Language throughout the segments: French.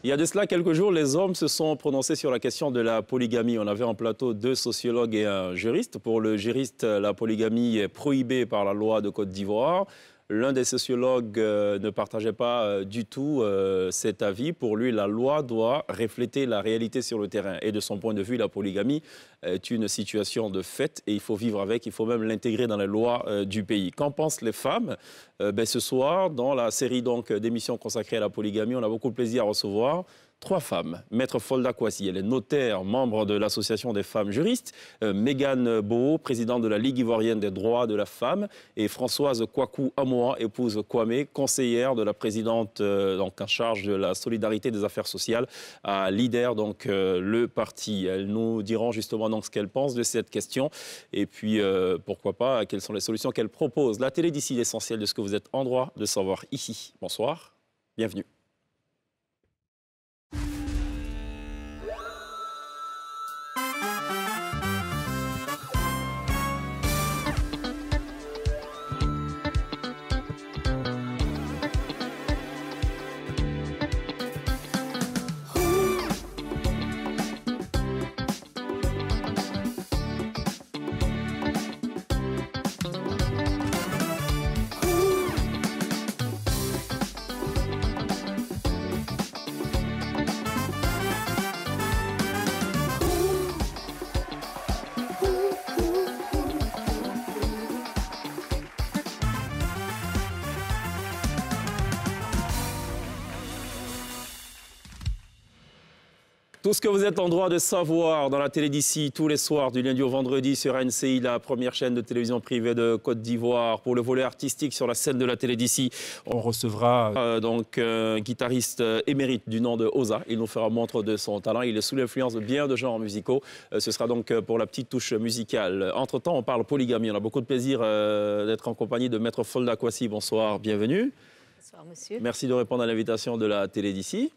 Il y a de cela quelques jours, les hommes se sont prononcés sur la question de la polygamie. On avait en plateau 2 sociologues et un juriste. Pour le juriste, la polygamie est prohibée par la loi de Côte d'Ivoire. L'un des sociologues ne partageait pas du tout cet avis. Pour lui, la loi doit refléter la réalité sur le terrain. Et de son point de vue, la polygamie est une situation de fait et il faut vivre avec, il faut même l'intégrer dans les lois du pays. Qu'en pensent les femmes? Ce soir, dans la série d'émissions consacrées à la polygamie, on a beaucoup de plaisir à recevoir 3 femmes. Maître Folda Kwasi, elle est notaire, membre de l'Association des femmes juristes. Mégane Boho, présidente de la Ligue ivoirienne des droits de la femme. Et Françoise Kwaku Amoa, épouse Kwame, conseillère de la présidente en charge de la solidarité des affaires sociales à LIDER, le parti. Elles nous diront justement ce qu'elles pensent de cette question. Et puis, pourquoi pas, quelles sont les solutions qu'elles proposent. La télé d'ici, l'essentiel de ce que vous êtes en droit de savoir ici. Bonsoir, bienvenue. Tout ce que vous êtes en droit de savoir dans la télé d'ici tous les soirs, du lundi au vendredi sur NCI, la première chaîne de télévision privée de Côte d'Ivoire. Pour le volet artistique sur la scène de la télé d'ici, on recevra un guitariste émérite du nom de Oza. Il nous fera montre de son talent. Il est sous l'influence de bien de genres musicaux. Ce sera donc pour la petite touche musicale. Entre-temps, on parle polygamie. On a beaucoup de plaisir d'être en compagnie de Maître Folda Kwasi. Bonsoir, bienvenue. Bonsoir, monsieur. Merci de répondre à l'invitation de la télé d'ici.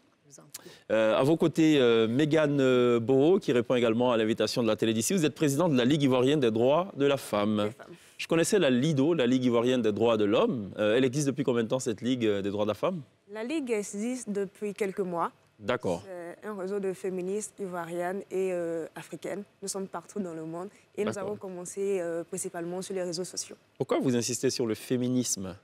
À vos côtés, Mégane Boho, qui répond également à l'invitation de la télé d'ici. Vous êtes présidente de la Ligue ivoirienne des droits de la femme. Je connaissais la LIDO, la Ligue ivoirienne des droits de l'homme. Elle existe depuis combien de temps, cette Ligue des droits de la femme? La Ligue existe depuis quelques mois. D'accord. C'est un réseau de féministes ivoiriennes et africaines. Nous sommes partout dans le monde et nous avons commencé principalement sur les réseaux sociaux. Pourquoi vous insistez sur le féminisme?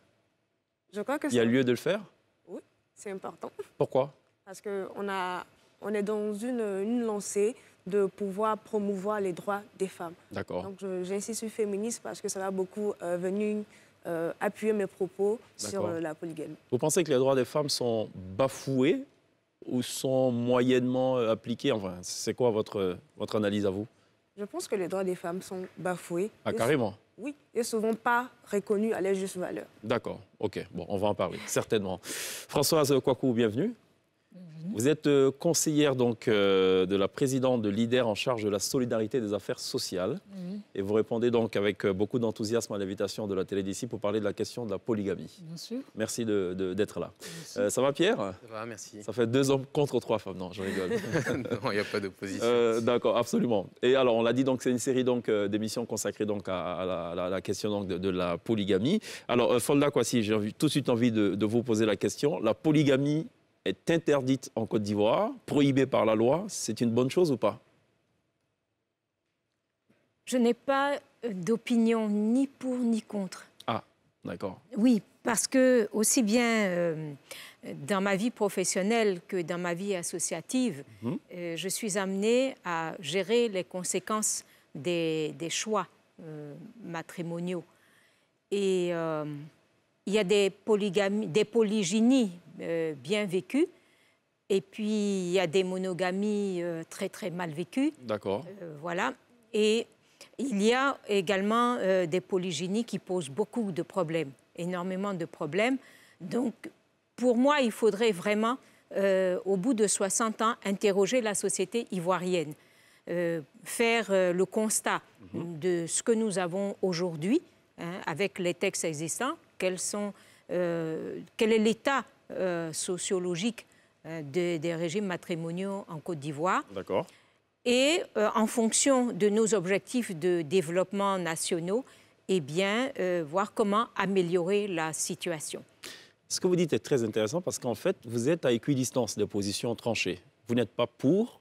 Je crois que il y a lieu de le faire? Oui, c'est important. Pourquoi? Parce qu'on est dans une lancée de pouvoir promouvoir les droits des femmes. D'accord. Donc j'insiste sur le féminisme parce que ça va beaucoup venir appuyer mes propos sur la polygamie. Vous pensez que les droits des femmes sont bafoués ou sont moyennement appliqués? Enfin, c'est quoi votre analyse à vous? Je pense que les droits des femmes sont bafoués. Ah, carrément? Oui, et souvent pas reconnus à leur juste valeur. D'accord, ok. Bon, on va en parler, certainement. Françoise Kwaku, bienvenue. Vous êtes conseillère de la présidente de LIDER en charge de la solidarité des affaires sociales. Et vous répondez donc avec beaucoup d'enthousiasme à l'invitation de la télé d'ici pour parler de la question de la polygamie. Bien sûr. Merci d'être là. Ça va, Pierre? Ça va, merci. Ça fait 2 hommes contre 3 femmes. Non, je rigole. Non, il n'y a pas d'opposition. D'accord, absolument. Et alors, on l'a dit, c'est une série d'émissions consacrées à la question de la polygamie. Alors, Folda Kwasi, j'ai tout de suite envie de vous poser la question. La polygamie est interdite en Côte d'Ivoire, prohibée par la loi. C'est une bonne chose ou pas? Je n'ai pas d'opinion ni pour ni contre. Ah, d'accord. Oui, parce que aussi bien dans ma vie professionnelle que dans ma vie associative, je suis amenée à gérer les conséquences des choix matrimoniaux. Et il y a des polygynies bien vécues, et puis il y a des monogamies très très mal vécues. D'accord. Voilà. Et il y a également des polygynies qui posent beaucoup de problèmes, énormément de problèmes. Donc, pour moi, il faudrait vraiment, au bout de 60 ans, interroger la société ivoirienne, faire le constat de ce que nous avons aujourd'hui, avec les textes existants, quel est l'état sociologique des régimes matrimoniaux en Côte d'Ivoire. D'accord. Et en fonction de nos objectifs de développement nationaux, eh bien, voir comment améliorer la situation. Ce que vous dites est très intéressant parce qu'en fait, vous êtes à équidistance des positions tranchées. Vous n'êtes pas pour,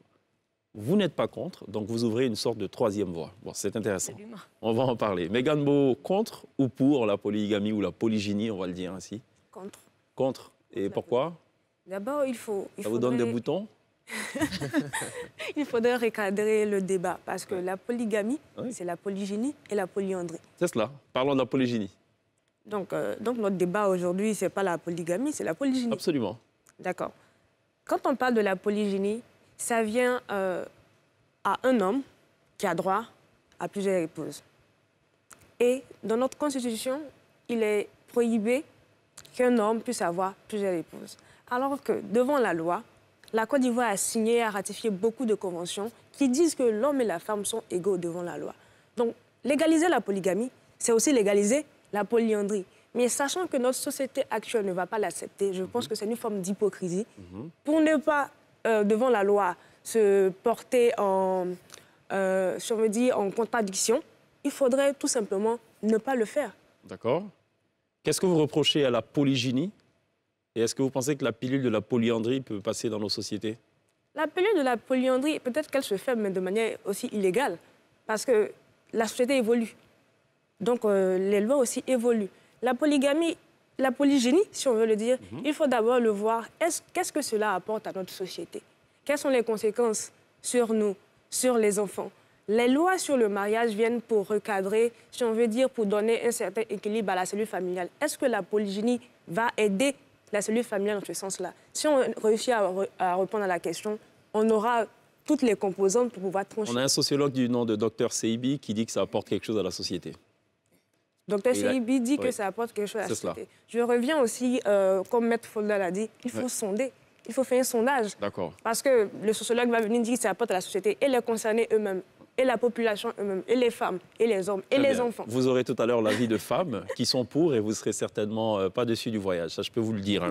vous n'êtes pas contre, donc vous ouvrez une sorte de troisième voie. Bon, c'est intéressant. Absolument. On va en parler. Mégane Beau, contre ou pour la polygamie ou la polygynie, on va le dire ainsi? Contre. Contre. Et pourquoi? D'abord, Ça vous donne des boutons? Il faudrait recadrer le débat parce que la polygamie, c'est la polygynie et la polyandrie. C'est cela. Parlons de la polygynie. Donc notre débat aujourd'hui, ce n'est pas la polygamie, c'est la polygynie. Absolument. D'accord. Quand on parle de la polygynie, ça vient à un homme qui a droit à plusieurs épouses. Et dans notre Constitution, il est prohibé qu'un homme puisse avoir plusieurs épouses. Alors que devant la loi, la Côte d'Ivoire a signé et a ratifié beaucoup de conventions qui disent que l'homme et la femme sont égaux devant la loi. Donc, légaliser la polygamie, c'est aussi légaliser la polyandrie. Mais sachant que notre société actuelle ne va pas l'accepter, je pense que c'est une forme d'hypocrisie. Pour ne pas, devant la loi, se porter en contradiction, il faudrait tout simplement ne pas le faire. D'accord. Qu'est-ce que vous reprochez à la polygynie? Et est-ce que vous pensez que la pilule de la polyandrie peut passer dans nos sociétés? La pilule de la polyandrie, peut-être qu'elle se fait, mais de manière aussi illégale, parce que la société évolue. Donc, les lois aussi évoluent. La polygamie, la polygynie, si on veut le dire, il faut d'abord le voir. Qu'est-ce que cela apporte à notre société? Quelles sont les conséquences sur nous, sur les enfants? Les lois sur le mariage viennent pour recadrer, si on veut dire, pour donner un certain équilibre à la cellule familiale. Est-ce que la polygynie va aider la cellule familiale dans ce sens-là? Si on réussit à répondre à la question, on aura toutes les composantes pour pouvoir trancher. On a un sociologue du nom de Dr Seibi qui dit que ça apporte quelque chose à la société. Dr Seibi dit que ça apporte quelque chose à la société. Je reviens aussi, comme Maître Folda l'a dit, il faut sonder. Il faut faire un sondage. D'accord. Parce que le sociologue va venir dire que ça apporte à la société et les concernés eux-mêmes, et la population eux-mêmes, et les femmes, et les hommes, et les enfants. Vous aurez tout à l'heure l'avis de femmes qui sont pour et vous ne serez certainement pas déçus du voyage, ça je peux vous le dire.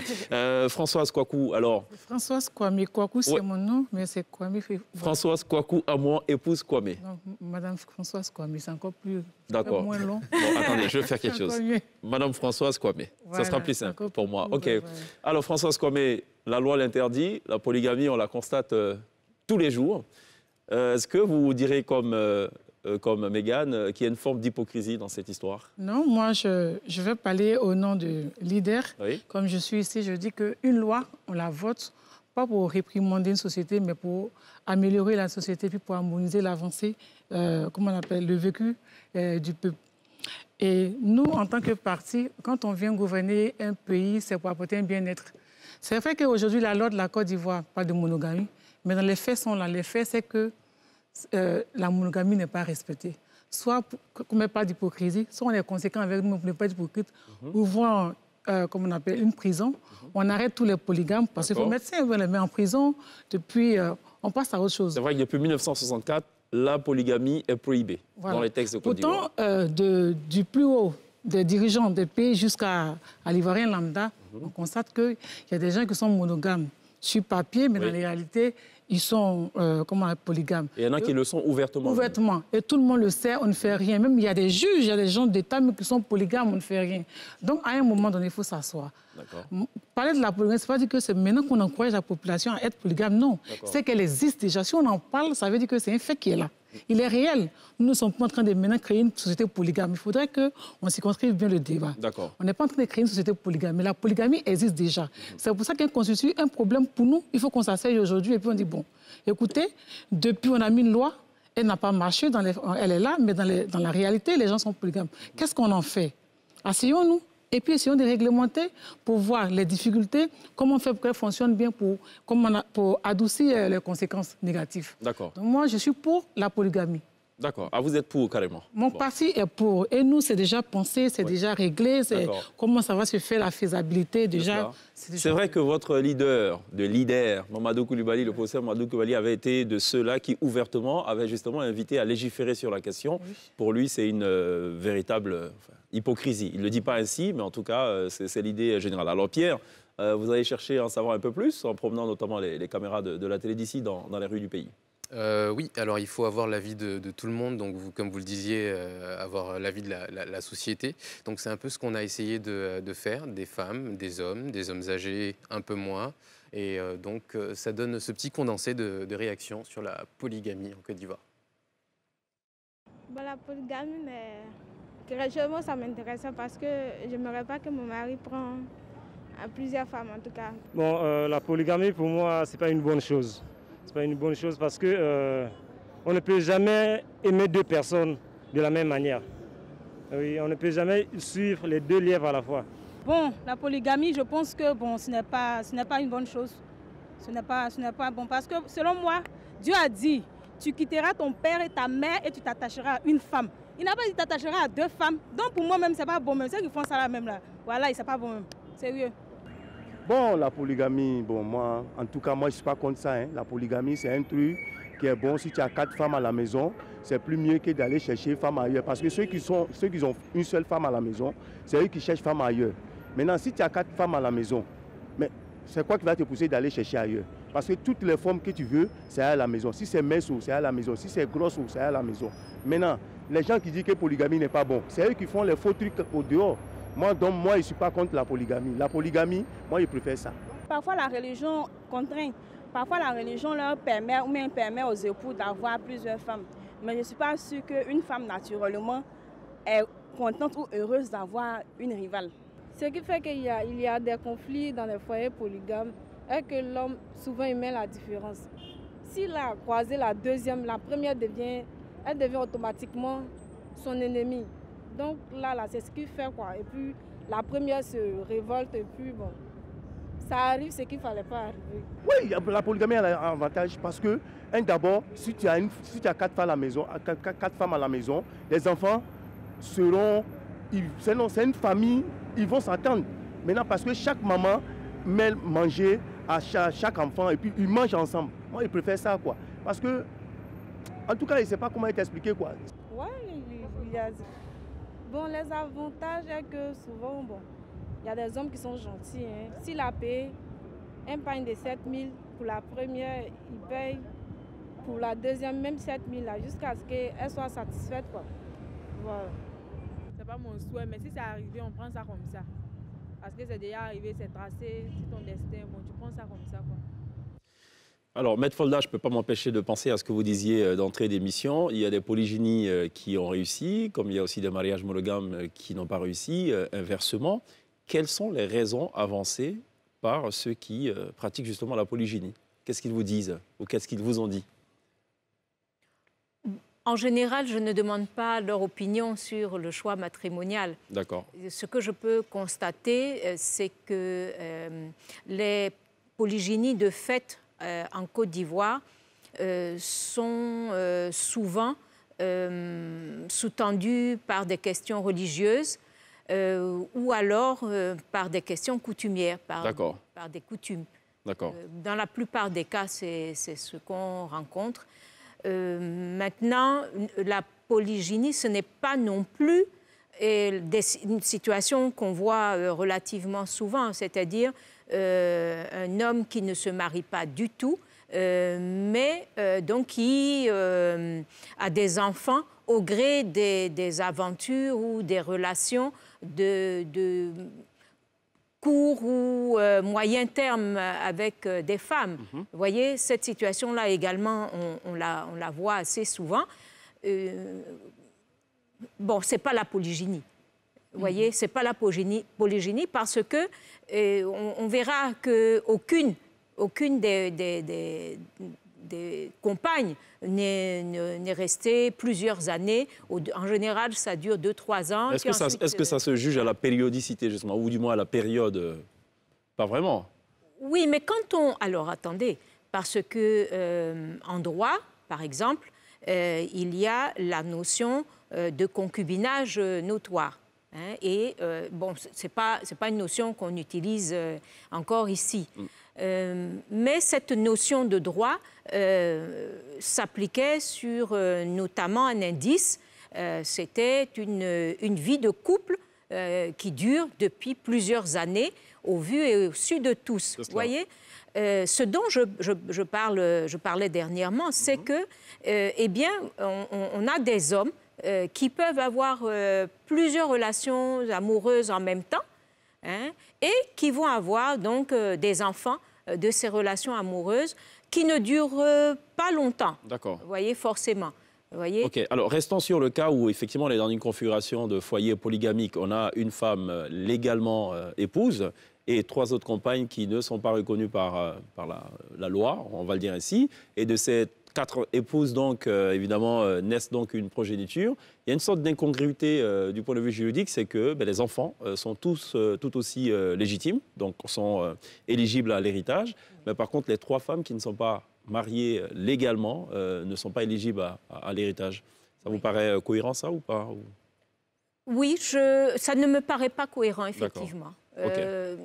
Françoise Kouakou, alors... Françoise Kwame Kouakou, c'est mon nom, mais c'est Kwame... Françoise Kouakou, Amouan, épouse Kwame. Non, Madame Françoise Kwame, c'est encore plus... D'accord. moins long. Bon, attendez, je vais faire quelque chose. Madame Françoise Kwame, voilà, ça sera plus simple pour moi. OK. Voilà. Alors, Françoise Kwame, la loi l'interdit, la polygamie, on la constate tous les jours. Est-ce que vous direz comme Mégane qu'il y a une forme d'hypocrisie dans cette histoire? Non, moi, je vais parler au nom de leader. Oui. Comme je suis ici, je dis qu'une loi, on la vote, pas pour réprimander une société, mais pour améliorer la société, puis pour harmoniser l'avancée, comment on appelle, le vécu du peuple. Et nous, en tant que parti, quand on vient gouverner un pays, c'est pour apporter un bien-être. C'est vrai qu'aujourd'hui, la loi de la Côte d'Ivoire parle de monogamie, mais dans les faits sont là. Les faits, c'est que la monogamie n'est pas respectée. Soit qu'on ne met pas d'hypocrisie, soit on est conséquent avec nous, on n'est pas hypocrite, ou voit, comme on appelle, une prison. On arrête tous les polygames, parce qu'il faut mettre ça, on les met en prison, depuis, on passe à autre chose. C'est vrai que depuis 1964, la polygamie est prohibée dans les textes de Côte d'Ivoire. Pourtant, du plus haut des dirigeants des pays jusqu'à l'Ivoirien lambda, on constate qu'il y a des gens qui sont monogames sur papier, mais dans la réalité, ils sont polygames. Et il y en a qui le sont ouvertement. Ouvertement. Et tout le monde le sait, on ne fait rien. Même il y a des juges, il y a des gens d'État qui sont polygames, on ne fait rien. Donc, à un moment donné, il faut s'asseoir. Parler de la polygamie, ce n'est pas dire que c'est maintenant qu'on encourage la population à être polygame. Non, c'est qu'elle existe déjà. Si on en parle, ça veut dire que c'est un fait qui est là. Il est réel. Nous ne sommes pas en train de maintenant créer une société polygame. Il faudrait qu'on circonscrive bien le débat. On n'est pas en train de créer une société polygame, mais la polygamie existe déjà. C'est pour ça qu'elle constitue un problème pour nous. Il faut qu'on s'asseye aujourd'hui et puis on dit, bon, écoutez, depuis on a mis une loi, elle n'a pas marché, elle est là, mais dans la réalité, les gens sont polygames. Qu'est-ce qu'on en fait? Asseyons-nous. Et puis, essayons de réglementer pour voir les difficultés, comment on fait pour qu'elles fonctionnent bien, pour adoucir les conséquences négatives. D'accord. Donc, moi, je suis pour la polygamie. D'accord. Ah, vous êtes pour, carrément? Mon parti est pour. Et nous, c'est déjà pensé, c'est déjà réglé. Comment ça va se faire, la faisabilité, déjà. C'est vrai que votre leader, Mamadou Coulibaly, le professeur Mamadou Coulibaly, avait été de ceux-là qui, ouvertement, avaient justement invité à légiférer sur la question. Oui. Pour lui, c'est une véritable hypocrisie. Il ne le dit pas ainsi, mais en tout cas, c'est l'idée générale. Alors, Pierre, vous allez chercher à en savoir un peu plus, en promenant notamment les caméras de la télé d'ici dans les rues du pays. Oui, alors il faut avoir l'avis de tout le monde, donc comme vous le disiez, avoir l'avis de la société. Donc c'est un peu ce qu'on a essayé de faire, des femmes, des hommes âgés un peu moins. Et donc ça donne ce petit condensé de réactions sur la polygamie en Côte d'Ivoire. Bon, la polygamie, mais curieusement, ça m'intéressait parce que je n'aimerais pas que mon mari prenne plusieurs femmes en tout cas. Bon, la polygamie pour moi, ce n'est pas une bonne chose. C'est pas une bonne chose parce que on ne peut jamais aimer deux personnes de la même manière. Oui, on ne peut jamais suivre les deux lièvres à la fois. Bon, la polygamie, je pense que bon, ce n'est pas une bonne chose. Ce n'est pas bon parce que selon moi, Dieu a dit, tu quitteras ton père et ta mère et tu t'attacheras à une femme. Il n'a pas dit t'attacheras à deux femmes. Donc pour moi-même, c'est pas bon. Même ceux qui font ça là même là, voilà, c'est pas bon même. Sérieux. Bon, la polygamie, bon, moi, en tout cas, moi, je ne suis pas contre ça. Hein. La polygamie, c'est un truc qui est bon. Si tu as 4 femmes à la maison, c'est plus mieux que d'aller chercher femme ailleurs. Parce que ceux qui ont une seule femme à la maison, c'est eux qui cherchent femme ailleurs. Maintenant, si tu as 4 femmes à la maison, mais c'est quoi qui va te pousser d'aller chercher ailleurs? Parce que toutes les formes que tu veux, c'est à la maison. Si c'est mince, c'est à la maison. Si c'est grosse, c'est à la maison. Maintenant, les gens qui disent que la polygamie n'est pas bon, c'est eux qui font les faux trucs au dehors. Moi, je ne suis pas contre la polygamie. La polygamie, moi, je préfère ça. Parfois, la religion contraint. Parfois, la religion leur permet ou même permet aux époux d'avoir plusieurs femmes. Mais je ne suis pas sûre qu'une femme, naturellement, est contente ou heureuse d'avoir une rivale. Ce qui fait qu'il y a des conflits dans les foyers polygames est que l'homme, souvent, il met la différence. S'il a croisé la deuxième, la première devient automatiquement son ennemi. Donc là, c'est ce qu'il fait quoi. Et puis la première se révolte et puis bon, ça arrive ce qu'il ne fallait pas arriver. Oui, la polygamie a un avantage parce que, d'abord, si tu as 4 femmes à la maison, 4 femmes à la maison, les enfants seront, c'est une famille, ils vont s'attendre. Maintenant, parce que chaque maman met manger à chaque enfant et puis ils mangent ensemble. Moi, je préfère ça quoi. Parce que, en tout cas, je ne sais pas comment t'expliquer quoi. Oui, il y a... Bon, les avantages est que souvent, bon, il y a des hommes qui sont gentils. Hein. S'il a payé un pain de 7 000 pour la première, il paye pour la deuxième même 7 000 jusqu'à ce qu'elle soit satisfaite. Quoi. Voilà. C'est pas mon souhait, mais si c'est arrivé, on prend ça comme ça. Parce que c'est déjà arrivé, c'est tracé, c'est ton destin, bon, tu prends ça comme ça. Quoi. Alors, Maître Folda, je ne peux pas m'empêcher de penser à ce que vous disiez d'entrée d'émission. Il y a des polygynies qui ont réussi, comme il y a aussi des mariages monogames qui n'ont pas réussi, inversement. Quelles sont les raisons avancées par ceux qui pratiquent justement la polygynie? Qu'est-ce qu'ils vous disent ou qu'est-ce qu'ils vous ont dit? En général, je ne demande pas leur opinion sur le choix matrimonial. D'accord. Ce que je peux constater, c'est que les polygynies de fait en Côte d'Ivoire sont souvent sous-tendues par des questions religieuses ou alors par des questions coutumières, par des coutumes. Dans la plupart des cas, c'est ce qu'on rencontre. Maintenant, la polygynie, ce n'est pas non plus une situation qu'on voit relativement souvent, c'est-à-dire un homme qui ne se marie pas du tout, mais donc qui a des enfants au gré des aventures ou des relations de court ou moyen terme avec des femmes. Vous voyez, cette situation-là également, on la voit assez souvent. Bon, ce n'est pas la polygynie. Vous voyez, ce n'est pas la polygynie parce que on verra qu'aucune des compagnes n'est restée plusieurs années. En général, ça dure 2-3 ans. Est-ce que ça se juge à la périodicité, justement, ou du moins à la période? Pas vraiment. Oui, mais quand on... Alors, attendez, parce qu'en droit, par exemple, il y a la notion de concubinage notoire. Hein, et bon, ce n'est pas une notion qu'on utilise encore ici. Mais cette notion de droit s'appliquait sur notamment un indice. C'était une vie de couple qui dure depuis plusieurs années, au vu et au su de tous. Vous voyez, ce dont je parlais dernièrement, c'est que, eh bien, on a des hommes qui peuvent avoir plusieurs relations amoureuses en même temps, hein, et qui vont avoir donc des enfants de ces relations amoureuses qui ne durent pas longtemps. D'accord. Vous voyez, forcément. Vous voyez? OK. Alors, restons sur le cas où, effectivement, on est dans une configuration de foyer polygamique. On a une femme légalement épouse et 3 autres compagnes qui ne sont pas reconnues par la loi, on va le dire ainsi. Et de ces 4 épouses, donc, évidemment, naissent donc une progéniture. Il y a une sorte d'incongruité du point de vue juridique, c'est que les enfants sont tous tout aussi légitimes, donc sont éligibles à l'héritage. Mais par contre, les 3 femmes qui ne sont pas mariées légalement ne sont pas éligibles à l'héritage. Ça vous paraît cohérent, ça, ou pas? Oui, ça ne me paraît pas cohérent, effectivement.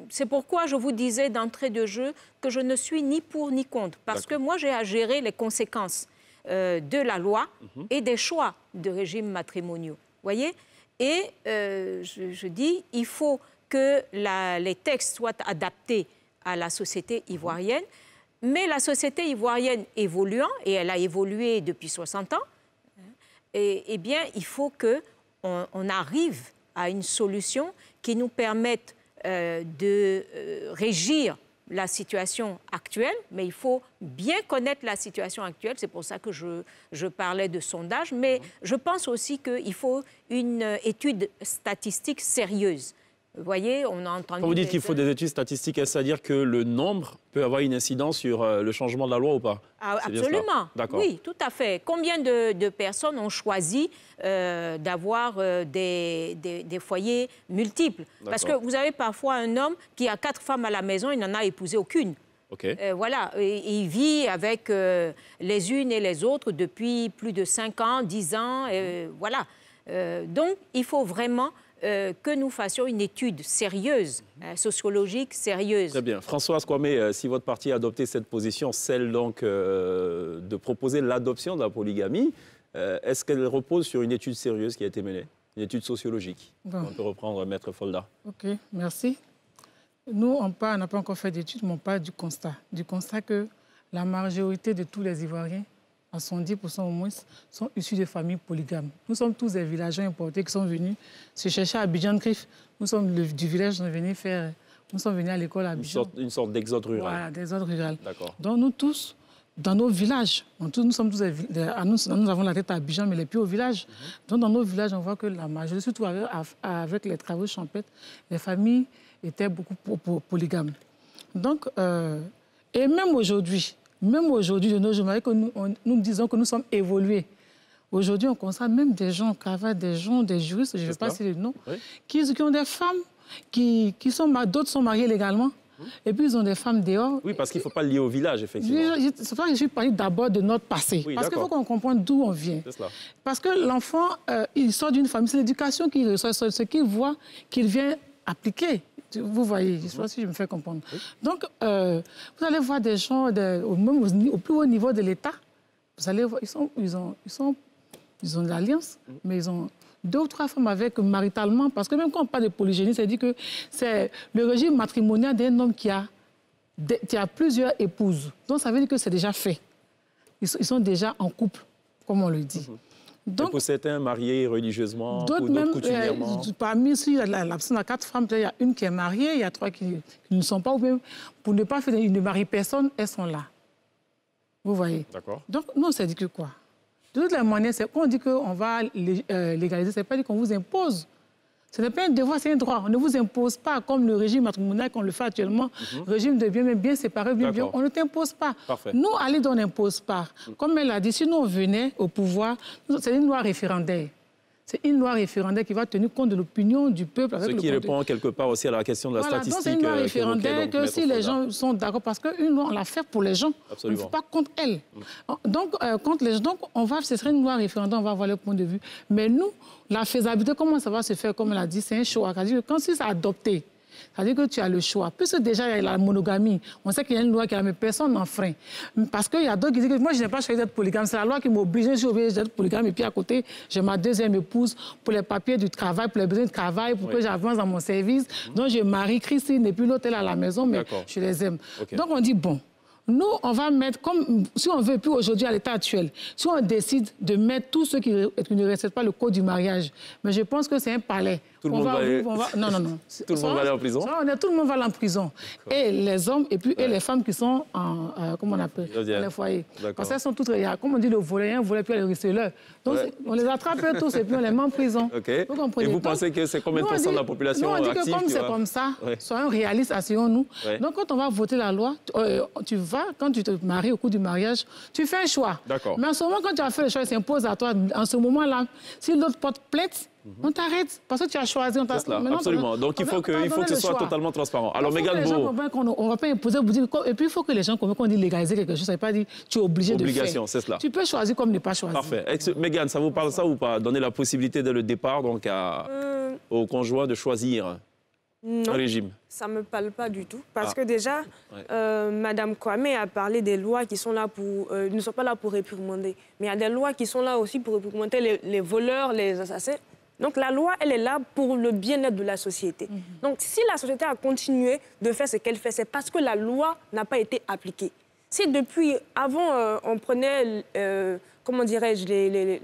C'est pourquoi je vous disais d'entrée de jeu que je ne suis ni pour ni contre. Parce que moi, j'ai à gérer les conséquences de la loi et des choix de régimes matrimoniaux. Voyez? Et je dis, il faut que les textes soient adaptés à la société ivoirienne. Mais la société ivoirienne évoluant, et elle a évolué depuis 60 ans, eh bien, il faut qu'on arrive à une solution qui nous permette de régir la situation actuelle, mais il faut bien connaître la situation actuelle. C'est pour ça que je parlais de sondage, mais je pense aussi qu'il faut une étude statistique sérieuse. Vous voyez, on a entendu... Quand vous dites qu'il faut des études statistiques, est-ce à dire que le nombre peut avoir une incidence sur le changement de la loi ou pas? Absolument. Oui, tout à fait. Combien de personnes ont choisi d'avoir des foyers multiples? Parce que vous avez parfois un homme qui a 4 femmes à la maison, il n'en a épousé aucune. Voilà, et il vit avec les unes et les autres depuis plus de 5 ans, 10 ans, voilà. Donc, il faut vraiment que nous fassions une étude sérieuse, sociologique sérieuse. Très bien. Françoise Kwame, si votre parti a adopté cette position, celle donc de proposer l'adoption de la polygamie, est-ce qu'elle repose sur une étude sérieuse qui a été menée, une étude sociologique? On peut reprendre Maître Folda. OK, merci. Nous, on n'a pas encore fait d'études, mais on parle du constat que la majorité de tous les Ivoiriens, à 110% au moins, sont issus de familles polygames. Nous sommes tous des villageois importés qui sont venus se chercher à Abidjan-Crif. Nous sommes du village, nous sommes venus à l'école à Abidjan. Une sorte d'exode rural. Voilà, d'exode rural. D'accord. Donc nous tous, dans nos villages, nous avons la tête à Abidjan, mais les pieds au village. Donc dans nos villages, on voit que la majorité, surtout avec les travaux champêtres, les familles étaient beaucoup polygames. Donc, et même aujourd'hui, de nos jours, nous disons que nous sommes évolués. Aujourd'hui, on constate même des gens, des juristes, je ne vais pas citer le nom, qui ont des femmes, d'autres sont mariées légalement, et puis ils ont des femmes dehors. Oui, parce qu'il ne faut pas le lier au village, effectivement. C'est pour ça que je suis parlé d'abord de notre passé. Oui, parce qu'il faut qu'on comprenne d'où on vient. Parce que l'enfant, il sort d'une famille, c'est l'éducation qu'il reçoit, ce qu'il voit, qu'il vient appliquer. Vous voyez, je ne sais pas si je me fais comprendre. Donc, vous allez voir des gens, même au plus haut niveau de l'État, vous allez voir, ils ont de l'alliance, mais ils ont 2 ou 3 femmes avec maritalement. Parce que même quand on parle de polygénie, ça dit que c'est le régime matrimonial d'un homme qui a plusieurs épouses. Donc, ça veut dire que c'est déjà fait. Ils sont déjà en couple, comme on le dit. Donc, pour certains, mariés religieusement, d'autres même, coutumièrement. Parmi ceux, la personne a 4 femmes, il y a une qui est mariée, il y a 3 qui ne sont pas, ou même pour ne pas faire une marier personne, elles sont là. Vous voyez? D'accord. Donc, nous, on s'est dit que quoi? De toute manière, quand on dit qu'on va légaliser, ce n'est pas dit qu'on vous impose. Ce n'est pas un devoir, c'est un droit. On ne vous impose pas, comme le régime matrimonial qu'on le fait actuellement, régime de bien séparé, bien. On ne t'impose pas. Parfait. Nous, à l'idée, on n'impose pas. Comme elle a dit, si nous, on venait au pouvoir, c'est une loi référendaire. C'est une loi référendaire qui va tenir compte de l'opinion du peuple. Ce qui répond quelque part aussi à la question de la statistique. Donc c'est une loi référendaire que si les gens sont d'accord, parce qu'une loi, on la fait pour les gens. Absolument. On ne fait pas contre elle. Donc, contre les gens, ce serait une loi référendaire, on va avoir le point de vue. Mais nous, la faisabilité, comment ça va se faire, comme elle a dit, c'est un choix. Quand si c'est adopté, C'est-à-dire que tu as le choix. Puisque déjà, il y a la monogamie, on sait qu'il y a une loi qui est là, mais personne n'en freine. Parce qu'il y a d'autres qui disent que moi, je n'ai pas choisi d'être polygame. C'est la loi qui m'oblige, je suis obligée d'être polygame. Et puis à côté, j'ai ma deuxième épouse pour les papiers du travail, pour les besoins de travail, pour que j'avance dans mon service. Donc, je marie Christine et puis l'autre, elle est à la maison, mais je les aime. Donc, on dit, bon, nous, on va mettre, comme si on ne veut plus aujourd'hui à l'état actuel, si on décide de mettre tous ceux qui ne respectent pas le code du mariage, mais je pense que c'est un palais. Tout le monde va aller... Non, non, non. Tout le monde va aller en prison? Tout le monde va aller en prison. Et les hommes et puis et les femmes qui sont en, comment on appelle, dans les foyers. Parce qu'elles sont toutes, comme on dit, le volet 1, le volet, puis les receleurs. Donc, on les attrape tous et puis on les met en prison. Vous comprenez? Et vous pensez que c'est combien de pourcents de la population active? On dit que comme c'est comme ça, soyons réalistes, asseyons-nous. Donc, quand on va voter la loi, tu vas, quand tu te maries au cours du mariage, tu fais un choix. Mais en ce moment, quand tu as fait le choix, il s'impose à toi. En ce moment-là, si l'autre porte plainte, on t'arrête parce que tu as choisi. C'est cela, absolument. Donc il faut que ce soit totalement transparent. Alors, Mégane Beau... On ne va pas imposer, et puis il faut que les gens comprennent qu'on dit légaliser quelque chose, ça ne veut pas dire tu es obligé de faire. Obligation, c'est cela. Tu peux choisir comme ne pas choisir. Parfait. Mégane, ça vous parle ça ou pas? Donner la possibilité dès le départ donc, au conjoint de choisir un régime? Ça ne me parle pas du tout. Parce que déjà, Mme Kwame a parlé des lois qui sont là pour... ne sont pas là pour réprimander. Mais il y a des lois qui sont là aussi pour réprimander les voleurs, les assassins. Donc la loi, elle est là pour le bien-être de la société. Donc si la société a continué de faire ce qu'elle fait, c'est parce que la loi n'a pas été appliquée. Si depuis, avant, on prenait, comment dirais-je,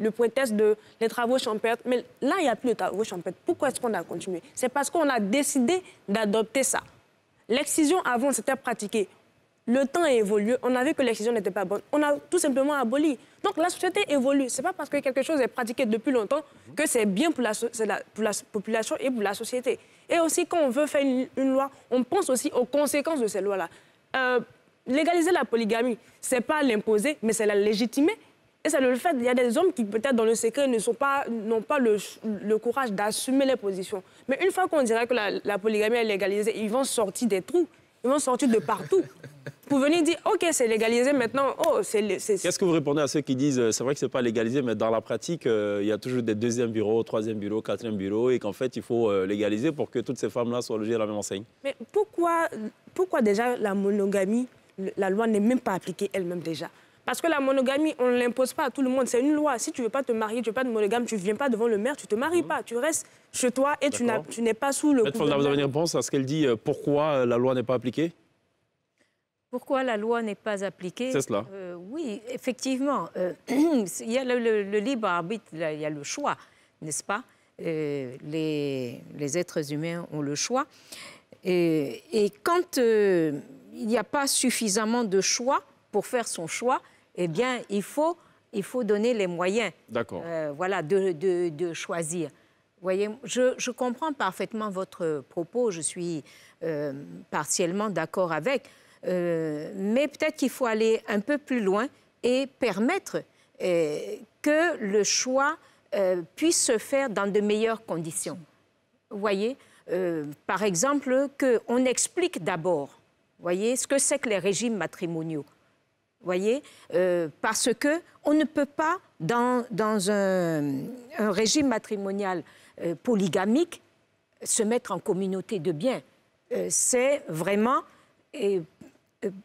le prétexte des travaux champêtres, mais là, il n'y a plus de travaux champêtres. Pourquoi est-ce qu'on a continué? C'est parce qu'on a décidé d'adopter ça. L'excision, avant, c'était pratiqué. Le temps a évolué, on a vu que l'excision n'était pas bonne. On a tout simplement aboli. Donc la société évolue. Ce n'est pas parce que quelque chose est pratiqué depuis longtemps que c'est bien pour la population et pour la société. Et aussi, quand on veut faire une loi, on pense aussi aux conséquences de ces lois-là. Légaliser la polygamie, ce n'est pas l'imposer, mais c'est la légitimer. Et c'est le fait qu'il y a des hommes qui, peut-être dans le secret, n'ont pas le courage d'assumer les positions. Mais une fois qu'on dirait que la polygamie est légalisée, ils vont sortir des trous. Ils vont sortir de partout pour venir dire « OK, c'est légalisé maintenant. Oh, c'est... » Qu'est-ce que vous répondez à ceux qui disent « C'est vrai que ce n'est pas légalisé, mais dans la pratique, il y a toujours des deuxièmes bureaux, troisième bureau, quatrième bureau, et qu'en fait, il faut légaliser pour que toutes ces femmes-là soient logées à la même enseigne ». Mais pourquoi déjà la monogamie, la loi n'est même pas appliquée elle-même déjà? Parce que la monogamie, on ne l'impose pas à tout le monde. C'est une loi. Si tu ne veux pas te marier, tu ne veux pas de monogame, tu ne viens pas devant le maire, tu ne te maries pas. Tu restes chez toi et tu n'es pas sous le... Maître Folda, vous avez une réponse à ce qu'elle dit? Pourquoi la loi n'est pas appliquée? Pourquoi la loi n'est pas appliquée? C'est cela. Oui, effectivement. Il y a le libre arbitre, il y a le choix, n'est-ce pas? Les êtres humains ont le choix. Et quand il n'y a pas suffisamment de choix pour faire son choix, eh bien, il faut donner les moyens voilà, de choisir. Vous voyez, je comprends parfaitement votre propos, je suis partiellement d'accord avec, mais peut-être qu'il faut aller un peu plus loin et permettre que le choix puisse se faire dans de meilleures conditions. Vous voyez, par exemple, qu'on explique d'abord, voyez, ce que c'est que les régimes matrimoniaux. Voyez, parce qu'on ne peut pas, dans un régime matrimonial polygamique, se mettre en communauté de biens. C'est vraiment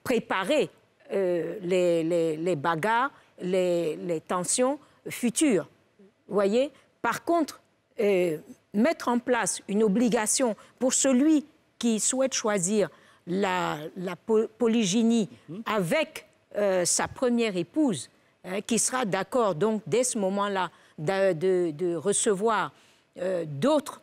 préparer les bagarres, les tensions futures. Voyez, par contre, mettre en place une obligation pour celui qui souhaite choisir la polygynie avec sa première épouse, qui sera d'accord, donc, dès ce moment-là, de recevoir d'autres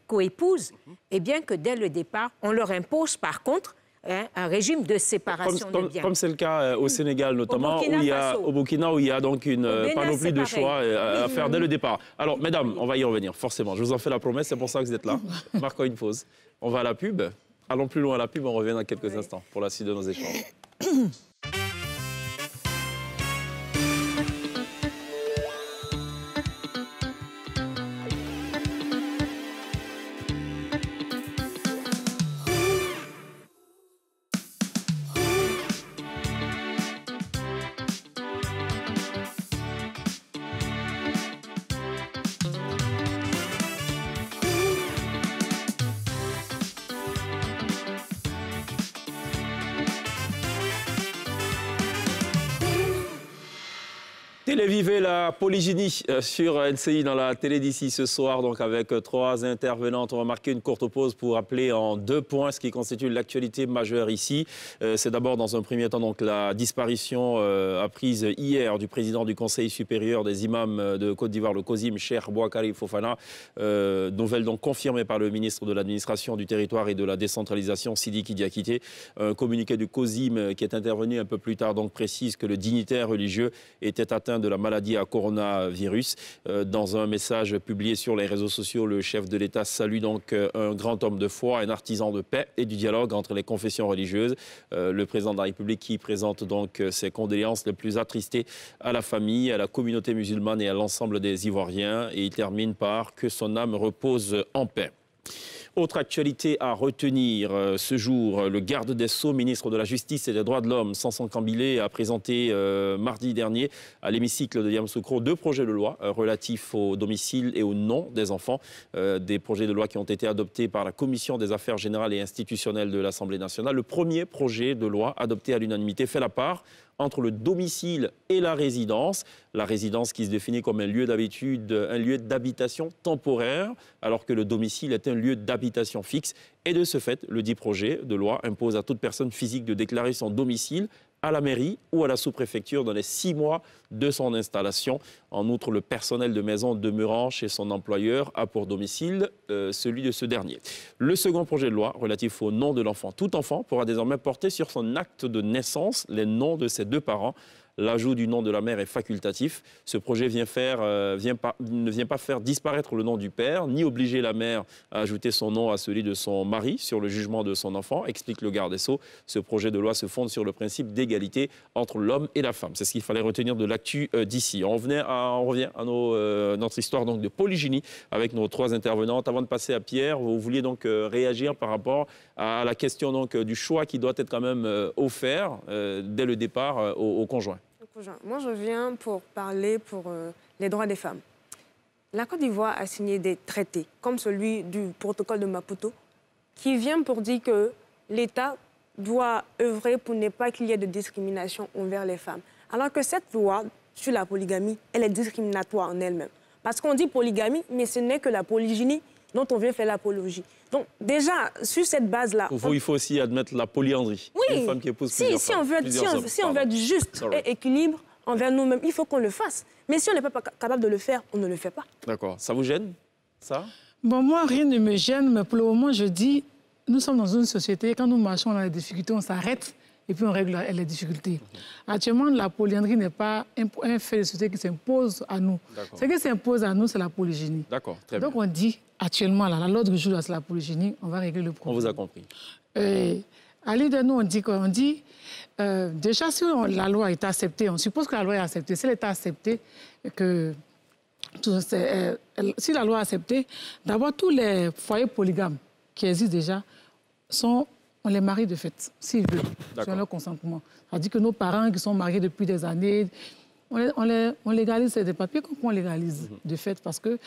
coépouses, eh bien que dès le départ, on leur impose, par contre, un régime de séparation de biens. Comme c'est le cas au Sénégal, notamment, au Burkina, où il y a donc une panoplie de choix à faire dès le départ. Alors, mesdames, on va y revenir, forcément. Je vous en fais la promesse, c'est pour ça que vous êtes là. Marquons une pause. On va à la pub. Allons plus loin à la pub, on revient dans quelques instants pour la suite de nos échanges. Télévivez la polygynie sur NCI dans la télé d'ici ce soir, donc avec 3 intervenantes. On va marquer une courte pause pour rappeler en 2 points ce qui constitue l'actualité majeure ici. C'est d'abord dans un premier temps donc la disparition apprise hier du président du Conseil supérieur des imams de Côte d'Ivoire, le COSIM, Cheikh Boakari Fofana. Nouvelle donc confirmée par le ministre de l'administration du territoire et de la décentralisation, Sidiki Diakité. Un communiqué du COSIM qui est intervenu un peu plus tard donc précise que le dignitaire religieux était atteint de la maladie à coronavirus. Dans un message publié sur les réseaux sociaux, le chef de l'État salue donc un grand homme de foi, un artisan de paix et du dialogue entre les confessions religieuses. Le président de la République qui présente donc ses condoléances les plus attristées à la famille, à la communauté musulmane et à l'ensemble des Ivoiriens. Et il termine par que son âme repose en paix. Autre actualité à retenir ce jour, le garde des Sceaux, ministre de la Justice et des Droits de l'Homme, Sanson Kambilé, a présenté mardi dernier à l'hémicycle de Yamoussoukro 2 projets de loi relatifs au domicile et au nom des enfants. Des projets de loi qui ont été adoptés par la Commission des affaires générales et institutionnelles de l'Assemblée nationale. Le premier projet de loi adopté à l'unanimité fait la part entre le domicile et la résidence qui se définit comme un lieu d'habitude, un lieu d'habitation temporaire, alors que le domicile est un lieu d'habitation fixe. Et de ce fait, le dit projet de loi impose à toute personne physique de déclarer son domicile à la mairie ou à la sous-préfecture dans les 6 mois de son installation. En outre, le personnel de maison demeurant chez son employeur a pour domicile celui de ce dernier. Le second projet de loi relatif au nom de l'enfant. Tout enfant pourra désormais porter sur son acte de naissance les noms de ses 2 parents. L'ajout du nom de la mère est facultatif. Ce projet ne vient pas faire disparaître le nom du père, ni obliger la mère à ajouter son nom à celui de son mari sur le jugement de son enfant, explique le garde des Sceaux. Ce projet de loi se fonde sur le principe d'égalité entre l'homme et la femme. C'est ce qu'il fallait retenir de l'actu d'ici. On revient à notre histoire donc de polygynie avec nos 3 intervenantes. Avant de passer à Pierre, vous vouliez donc réagir par rapport à la question donc, du choix qui doit être quand même offert dès le départ aux conjoints. Moi, je viens pour parler pour les droits des femmes. La Côte d'Ivoire a signé des traités, comme celui du protocole de Maputo, qui vient pour dire que l'État doit œuvrer pour ne pas qu'il y ait de discrimination envers les femmes. Alors que cette loi sur la polygamie, elle est discriminatoire en elle-même. Parce qu'on dit polygamie, mais ce n'est que la polygynie dont on vient faire l'apologie. Donc déjà, sur cette base-là... Il faut aussi admettre la polyandrie. Oui, une femme qui épouse plusieurs si on veut être juste et équilibre envers nous-mêmes, il faut qu'on le fasse. Mais si on n'est pas capable de le faire, on ne le fait pas. D'accord. Ça vous gêne, ça? Bon, moi, rien ne me gêne, mais pour le moment, je dis, nous sommes dans une société, quand nous marchons dans les difficultés, on s'arrête et puis on règle les difficultés. Actuellement, la polyandrie n'est pas un fait de société qui s'impose à nous. Ce qui s'impose à nous, c'est la polygynie. D'accord, très bien. Donc on dit actuellement, là, l'ordre du jour, c'est la polygynie, on va régler le problème. On vous a compris. À l'idée de nous, on dit quoi? On dit, déjà, si la loi est acceptée, on suppose que la loi est acceptée. Si elle est acceptée, si la loi est acceptée, d'abord, tous les foyers polygames qui existent déjà on les marie de fait, s'ils veulent, sur leur consentement. Ça dit que nos parents qui sont mariés depuis des années, on légalise des papiers qu'on légalise de fait, parce qu'il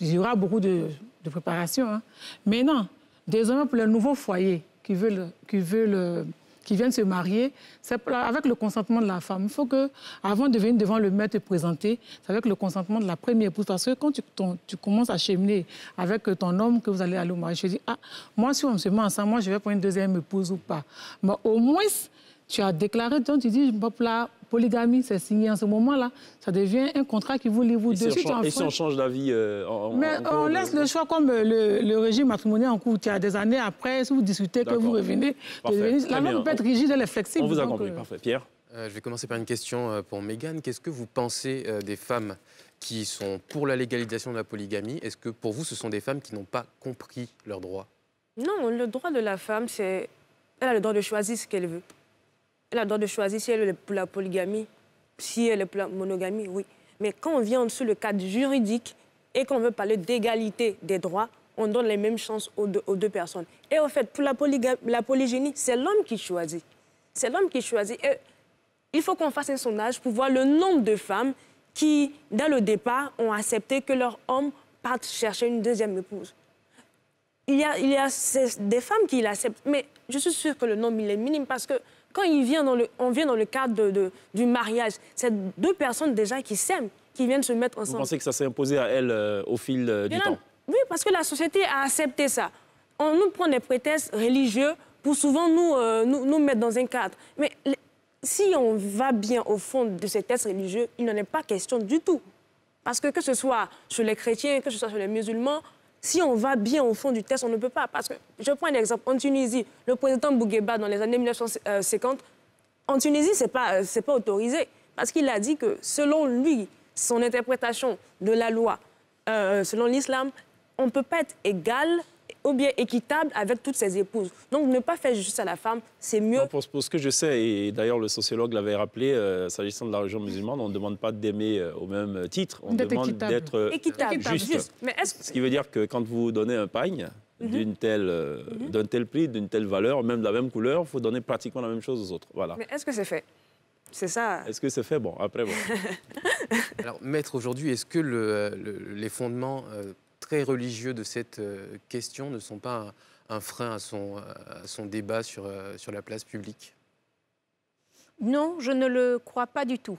y aura beaucoup de préparation. Hein. Maintenant, désormais, pour les nouveaux foyers qui viennent se marier, c'est avec le consentement de la femme. Il faut qu'avant de venir devant le maître et présenter, c'est avec le consentement de la première épouse. Parce que quand tu commences à cheminer avec ton homme que vous allez aller au mariage, tu dis, moi, si on se met ensemble, moi, je vais prendre une deuxième épouse ou pas. Mais au moins, tu as déclaré, donc tu dis, la polygamie, c'est signé en ce moment-là. Ça devient un contrat qui vous lie vous deux. Et si on change d'avis Mais on laisse le choix comme le régime matrimonial en cours. Il y a des années après, si vous discutez, que vous revenez. La loi peut être rigide, elle est flexible. On vous a compris, parfait. Pierre? Je vais commencer par une question pour Mégane. Qu'est-ce que vous pensez des femmes qui sont pour la légalisation de la polygamie? Est-ce que pour vous, ce sont des femmes qui n'ont pas compris leurs droits? Non, le droit de la femme, c'est... Elle a le droit de choisir ce qu'elle veut. Elle a le droit de choisir si elle est pour la polygamie, si elle est pour la monogamie, oui. Mais quand on vient sur le cadre juridique et qu'on veut parler d'égalité des droits, on donne les mêmes chances aux deux personnes. Et au fait, pour la polygynie, c'est l'homme qui choisit. C'est l'homme qui choisit. Et il faut qu'on fasse un sondage pour voir le nombre de femmes qui, dès le départ, ont accepté que leur homme parte chercher une deuxième épouse. Il y a des femmes qui l'acceptent, mais je suis sûre que le nombre il est minime parce que quand on vient dans le cadre du mariage, c'est deux personnes déjà qui s'aiment, qui viennent se mettre ensemble. Vous pensez que ça s'est imposé à elle au fil du temps? Oui, parce que la société a accepté ça. On nous prend des prétextes religieux pour souvent nous mettre dans un cadre. Mais si on va bien au fond de ces textes religieux, il n'en est pas question du tout. Parce que ce soit chez les chrétiens, que ce soit chez les musulmans, si on va bien au fond du texte, on ne peut pas. Parce que, je prends un exemple, en Tunisie, le président Bougeba, dans les années 1950, en Tunisie, ce n'est pas autorisé. Parce qu'il a dit que, selon lui, son interprétation de la loi, selon l'islam, on ne peut pas être égal ou bien équitable avec toutes ses épouses. Donc, ne pas faire justice à la femme, c'est mieux. Non, pour ce que je sais, et d'ailleurs le sociologue l'avait rappelé, s'agissant de la religion musulmane, on ne demande pas d'aimer au même titre, on demande d'être équitable. Juste. Mais ce qui veut dire que quand vous donnez un pagne d'un tel prix, d'une telle valeur, même de la même couleur, il faut donner pratiquement la même chose aux autres. Voilà. Mais est-ce que c'est fait? C'est ça. Est-ce que c'est fait? Bon, après, bon. Alors, maître, aujourd'hui, est-ce que les fondements très religieux de cette question ne sont pas un frein à son débat sur la place publique? Non, je ne le crois pas du tout.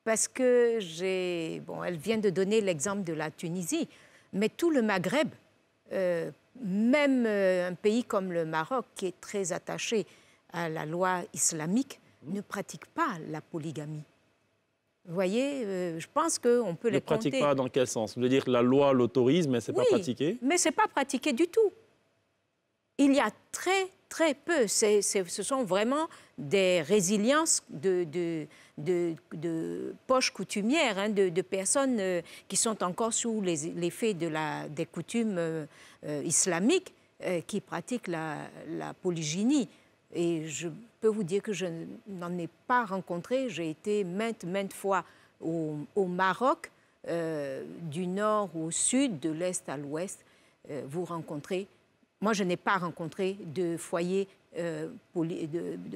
Parce que elle vient de donner l'exemple de la Tunisie, mais tout le Maghreb, même un pays comme le Maroc, qui est très attaché à la loi islamique, ne pratique pas la polygamie. Vous voyez, je pense qu'on peut les compter. Ne pratique pas dans quel sens? Vous voulez dire que la loi l'autorise, mais ce n'est pas pratiqué? Mais ce n'est pas pratiqué du tout. Il y a très, très peu. Ce sont vraiment des résiliences de poches coutumières, hein, de personnes qui sont encore sous l'effet des coutumes islamiques qui pratiquent la polygynie. Et je peux vous dire que je n'en ai pas rencontré. J'ai été maintes fois au Maroc, du nord au sud, de l'est à l'ouest. Vous rencontrez... Moi, je n'ai pas rencontré de foyer de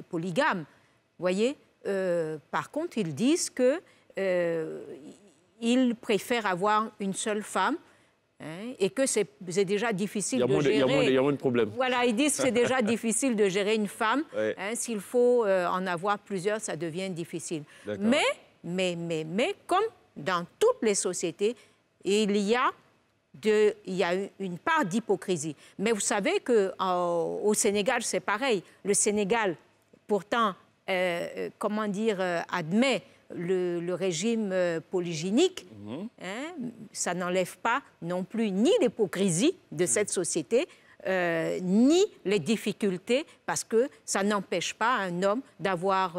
polygame. Vous voyez, par contre, ils disent qu'ils préfèrent avoir une seule femme. Hein, et que c'est déjà difficile de gérer... Il y a moins de problèmes. Voilà, ils disent que c'est déjà difficile de gérer une femme. Ouais. Hein, s'il faut en avoir plusieurs, ça devient difficile. Mais comme dans toutes les sociétés, il y a une part d'hypocrisie. Mais vous savez qu'au Sénégal, c'est pareil. Le Sénégal, pourtant, admet le régime polygynique, hein, ça n'enlève pas non plus ni l'hypocrisie de cette société, ni les difficultés, parce que ça n'empêche pas un homme d'avoir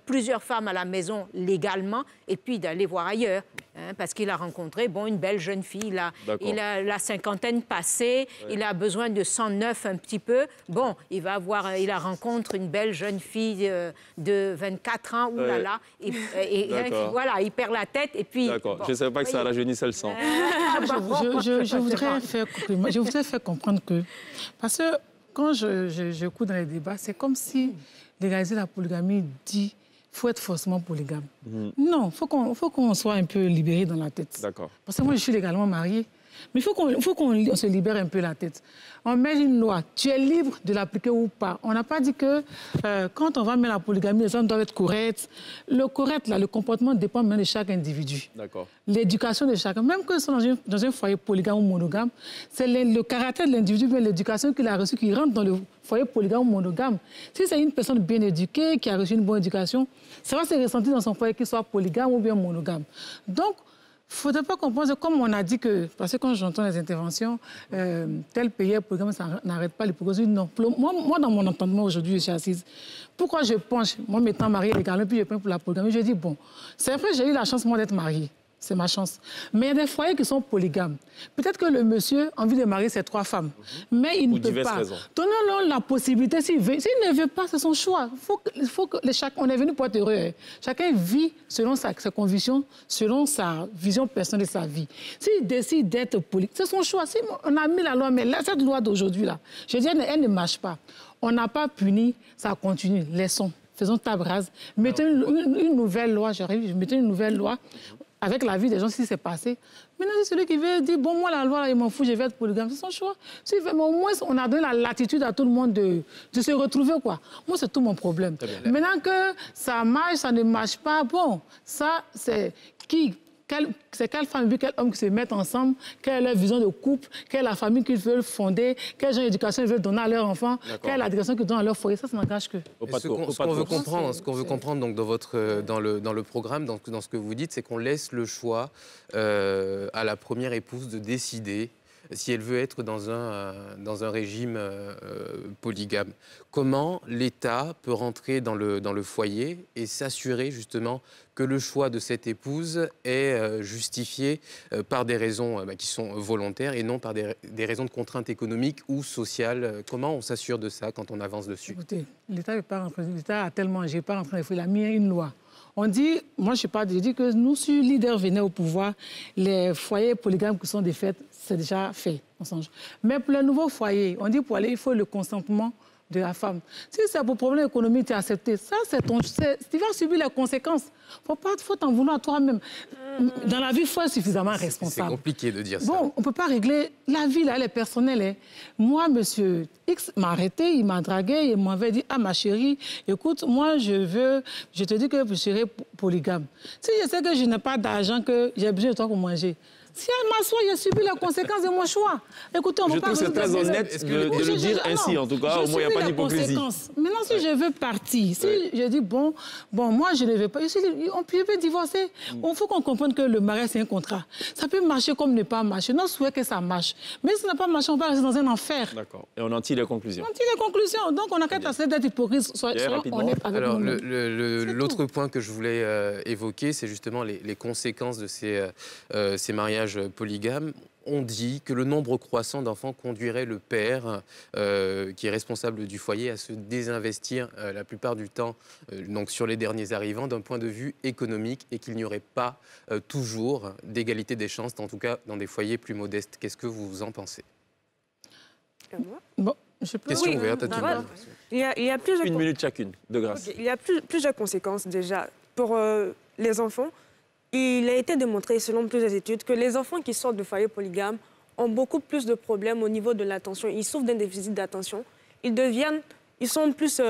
plusieurs femmes à la maison légalement et puis d'aller voir ailleurs. Hein, parce qu'il a rencontré une belle jeune fille, il a la cinquantaine passée, il a besoin de 109 un petit peu. Bon, il rencontre une belle jeune fille de 24 ans, oulala, et voilà, il perd la tête et puis... D'accord, je ne savais pas que ça rajeunissait le sang. Je voudrais faire comprendre que... Parce que quand j'écoute dans les débats, c'est comme si légaliser la polygamie dit... Il faut être forcément polygame. Non, il faut qu'on soit un peu libéré dans la tête. D'accord. Parce que moi, je suis légalement mariée. Mais il faut qu'on se libère un peu la tête. On met une loi, tu es libre de l'appliquer ou pas. On n'a pas dit que quand on va mettre la polygamie, les hommes doivent être corrects. Le comportement dépend même de chaque individu. D'accord. L'éducation de chacun, même que ce soit dans un foyer polygame ou monogame, c'est le caractère de l'individu, mais l'éducation qu'il a reçue qui rentre dans le foyer polygame ou monogame. Si c'est une personne bien éduquée, qui a reçu une bonne éducation, ça va se ressentir dans son foyer qu'il soit polygame ou bien monogame. Donc, il ne faudrait pas comprendre, comme on a dit que, parce que quand j'entends les interventions, tel pays est polygame, ça n'arrête pas l'hypocrisie. Non. Moi, dans mon entendement aujourd'hui, je suis assise. Pourquoi je penche, moi m'étant mariée légalement, puis je penche pour la polygamie, je dis, bon, c'est vrai, j'ai eu la chance, moi, d'être mariée. C'est ma chance. Mais il y a des foyers qui sont polygames. Peut-être que le monsieur a envie de marier ses 3 femmes, mais il ne peut pas. Donnons-leur la possibilité. S'il ne veut pas, c'est son choix. Il faut que on est venu pour être heureux. Hein. Chacun vit selon ses convictions, selon sa vision personnelle de sa vie. S'il décide d'être polygame, c'est son choix. Si on a mis la loi, mais là, cette loi d'aujourd'hui-là, je dis, elle ne marche pas. On n'a pas puni, ça continue. Laissons. Faisons table rase. Mettons une nouvelle loi, mettons une nouvelle loi avec la vie des gens, si c'est passé. Maintenant, c'est celui qui veut dire, bon, moi, la loi, là, il m'en fout, je vais être polygame. C'est son choix. Mais au moins, on a donné la latitude à tout le monde de se retrouver, quoi. Moi, c'est tout mon problème. Maintenant que ça marche, ça ne marche pas, bon, ça, c'est qui? C'est quelle femme et quel homme qui se mettent ensemble, quelle est leur vision de couple, quelle est la famille qu'ils veulent fonder, quelle genre d'éducation ils veulent donner à leurs enfants, quelle est l'éducation qu'ils donnent à leur foyer. Ça n'engage que. Ce qu'on veut comprendre donc, dans le programme, dans ce que vous dites, c'est qu'on laisse le choix à la première épouse de décider si elle veut être dans un régime polygame. Comment l'État peut rentrer dans le foyer et s'assurer justement que le choix de cette épouse est justifié par des raisons qui sont volontaires et non par des raisons de contraintes économiques ou sociales. Comment on s'assure de ça quand on avance dessus? Écoutez, l'État n'est pas rentré, l'État a tellement, j'ai pas rentré, il a mis une loi. On dit, moi je sais pas, je dis que nous, si leader venait au pouvoir, les foyers polygames qui sont des fêtes, c'est déjà fait. Mais pour les nouveaux foyers, on dit pour aller, il faut le consentement de la femme. Si c'est pour problème économique, tu as accepté. Ça, tu vas subir les conséquences. Faut t'en vouloir toi-même. Dans la vie, il faut être suffisamment responsable. C'est compliqué de dire ça. Bon, on ne peut pas régler. La vie, là, elle est personnelle. Hein. Moi, monsieur X m'a arrêté, il m'a dragué, il m'avait dit, ah, ma chérie, écoute, moi, je te dis que je serai polygame. Si je sais que je n'ai pas d'argent, que j'ai besoin de toi pour manger, si elle m'assoit, j'ai subi les conséquences de mon choix. Écoutez, on ne peut pas... Je trouve que c'est très honnête de le dire ainsi, en tout cas. Au moins, il n'y a pas d'hypocrisie. Maintenant, si je veux partir, si je dis, bon, moi, je ne vais pas... On peut divorcer. Il faut qu'on comprenne que le mariage, c'est un contrat. Ça peut marcher comme ne pas marcher. Non, souhait que ça marche. Mais si ça n'a pas marché, on va rester dans un enfer. D'accord. Et on en tire les conclusions. On tire les conclusions. Donc, on a qu'à essayer d'être hypocrite. Alors, l'autre point que je voulais évoquer, c'est justement les conséquences de ces mariages polygames. On dit que le nombre croissant d'enfants conduirait le père, qui est responsable du foyer, à se désinvestir la plupart du temps donc sur les derniers arrivants d'un point de vue économique et qu'il n'y aurait pas toujours d'égalité des chances, en tout cas dans des foyers plus modestes. Qu'est-ce que vous en pensez? Bon, je peux... Question ouverte à tout le monde. Il y a plusieurs... Une minute chacune, de grâce. Okay. Il y a plusieurs conséquences déjà. Pour les enfants, il a été démontré, selon plusieurs études, que les enfants qui sortent de foyers polygames ont beaucoup plus de problèmes au niveau de l'attention. Ils souffrent d'un déficit d'attention. Ils sont plus,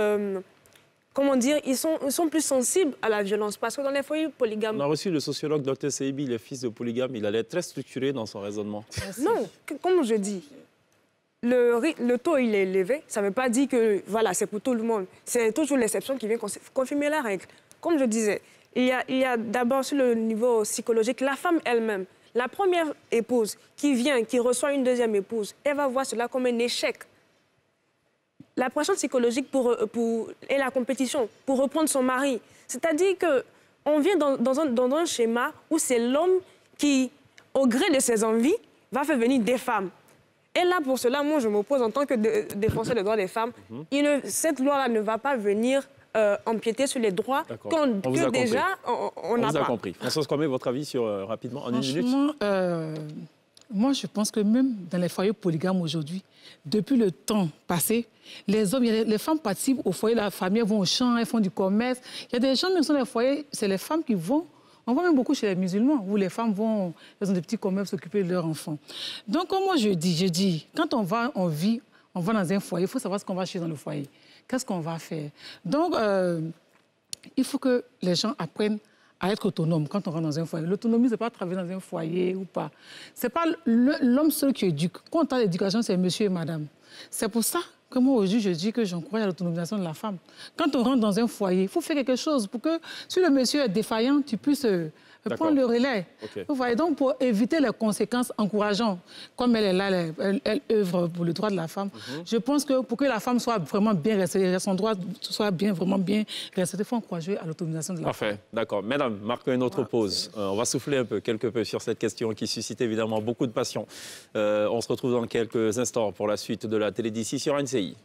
comment dire, ils sont plus sensibles à la violence. Parce que dans les foyers polygames... On a reçu le sociologue Dr Seibi, le fils de polygame. Il allait être très structuré dans son raisonnement. Non, comme je dis, le taux il est élevé. Ça ne veut pas dire que voilà, c'est pour tout le monde. C'est toujours l'exception qui vient confirmer la règle. Comme je disais, il y a d'abord sur le niveau psychologique, la femme elle-même. La première épouse qui reçoit une deuxième épouse, elle va voir cela comme un échec. La pression psychologique et la compétition pour reprendre son mari. C'est-à-dire qu'on vient dans un schéma où c'est l'homme qui, au gré de ses envies, va faire venir des femmes. Et là, pour cela, moi, je m'oppose en tant que défenseur des droits des femmes. Cette loi-là ne va pas venir empiéter sur les droits que déjà on n'a pas. On a compris. Françoise Kwame, votre avis sur, rapidement, en une minute? Moi, je pense que même dans les foyers polygames aujourd'hui, depuis le temps passé, les femmes participent au foyer, la famille, elles vont au champ, elles font du commerce. Il y a des gens, même dans les foyers, c'est les femmes qui vont. On voit même beaucoup chez les musulmans, où les femmes vont, elles ont des petits commerces, s'occuper de leurs enfants. Donc, comme moi je dis, quand on va dans un foyer, il faut savoir ce qu'on va chercher dans le foyer. Qu'est-ce qu'on va faire? Donc, il faut que les gens apprennent à être autonomes quand on rentre dans un foyer. L'autonomie, ce n'est pas travailler dans un foyer ou pas. Ce n'est pas l'homme seul qui éduque. Quand on parle d'éducation, c'est monsieur et madame. C'est pour ça que moi, aujourd'hui, je dis que j'encourage à l'autonomisation de la femme. Quand on rentre dans un foyer, il faut faire quelque chose pour que, si le monsieur est défaillant, tu puisses prendre le relais. Okay. Vous voyez, donc, pour éviter les conséquences encourageantes, comme elle est là, elle œuvre pour le droit de la femme, je pense que pour que la femme soit vraiment bien respectée, son droit soit vraiment bien respecté, il faut encourager à l'autonomisation de la femme. Parfait, d'accord. Mesdames, marquons une autre pause. On va souffler quelque peu sur cette question qui suscite évidemment beaucoup de passion. On se retrouve dans quelques instants pour la suite de la télé d'ici sur NCI.